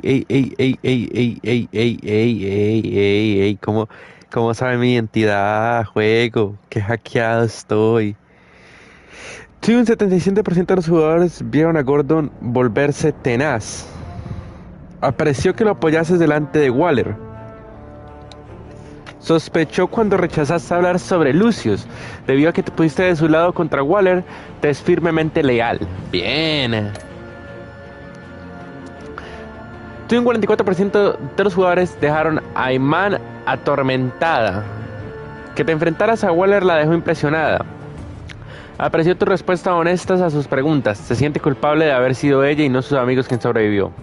¿cómo sabe mi identidad, juego? ¡Qué hackeado estoy! Sí, un 77% de los jugadores vieron a Gordon volverse tenaz. Apareció que lo apoyases delante de Waller. Sospechó cuando rechazaste hablar sobre Lucius. Debido a que te pusiste de su lado contra Waller, te es firmemente leal. Bien. Tú y un 44% de los jugadores dejaron a Iman atormentada. Que te enfrentaras a Waller la dejó impresionada. Apreció tus respuestas honestas a sus preguntas. Se siente culpable de haber sido ella y no sus amigos quien sobrevivió.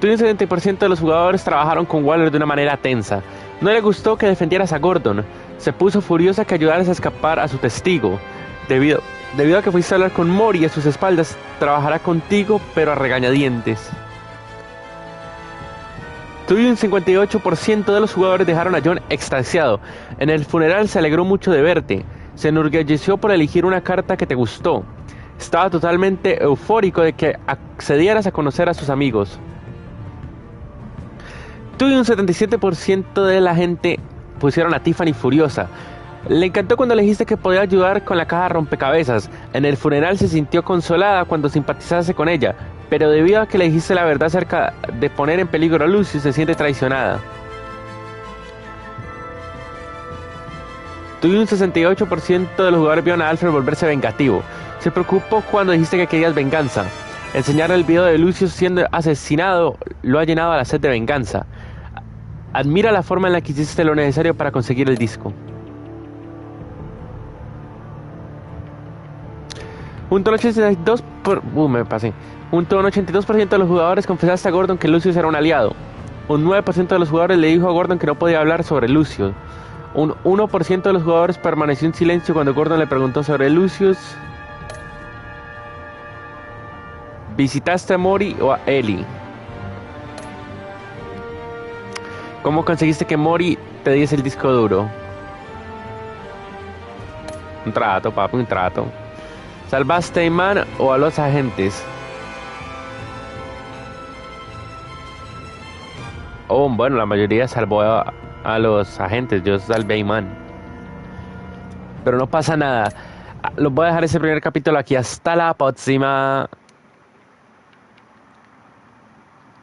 Tú y un 70% de los jugadores trabajaron con Waller de una manera tensa. No le gustó que defendieras a Gordon. Se puso furiosa que ayudaras a escapar a su testigo. Debido a que fuiste a hablar con Mori a sus espaldas, trabajará contigo, pero a regañadientes. Tú y un 58% de los jugadores dejaron a John extasiado. En el funeral se alegró mucho de verte. Se enorgulleció por elegir una carta que te gustó. Estaba totalmente eufórico de que accedieras a conocer a sus amigos. Tú y un 77% de la gente pusieron a Tiffany furiosa. Le encantó cuando le dijiste que podía ayudar con la caja rompecabezas. En el funeral se sintió consolada cuando simpatizase con ella, pero debido a que le dijiste la verdad acerca de poner en peligro a Lucy, se siente traicionada. Tú y un 68% de los jugadores vieron a Alfred volverse vengativo. Se preocupó cuando dijiste que querías venganza. Enseñar el video de Lucius siendo asesinado lo ha llenado a la sed de venganza. Admira la forma en la que hiciste lo necesario para conseguir el disco. Junto a un 82% de los jugadores confesaste a Gordon que Lucius era un aliado. Un 9% de los jugadores le dijo a Gordon que no podía hablar sobre Lucius. Un 1% de los jugadores permaneció en silencio cuando Gordon le preguntó sobre Lucius. ¿Visitaste a Mori o a Ellie? ¿Cómo conseguiste que Mori te diese el disco duro? Un trato, papi, un trato. ¿Salvaste a Iman o a los agentes? Oh, bueno, la mayoría salvó a los agentes. Yo salvé a Iman. Pero no pasa nada. Los voy a dejar ese primer capítulo aquí. Hasta la próxima.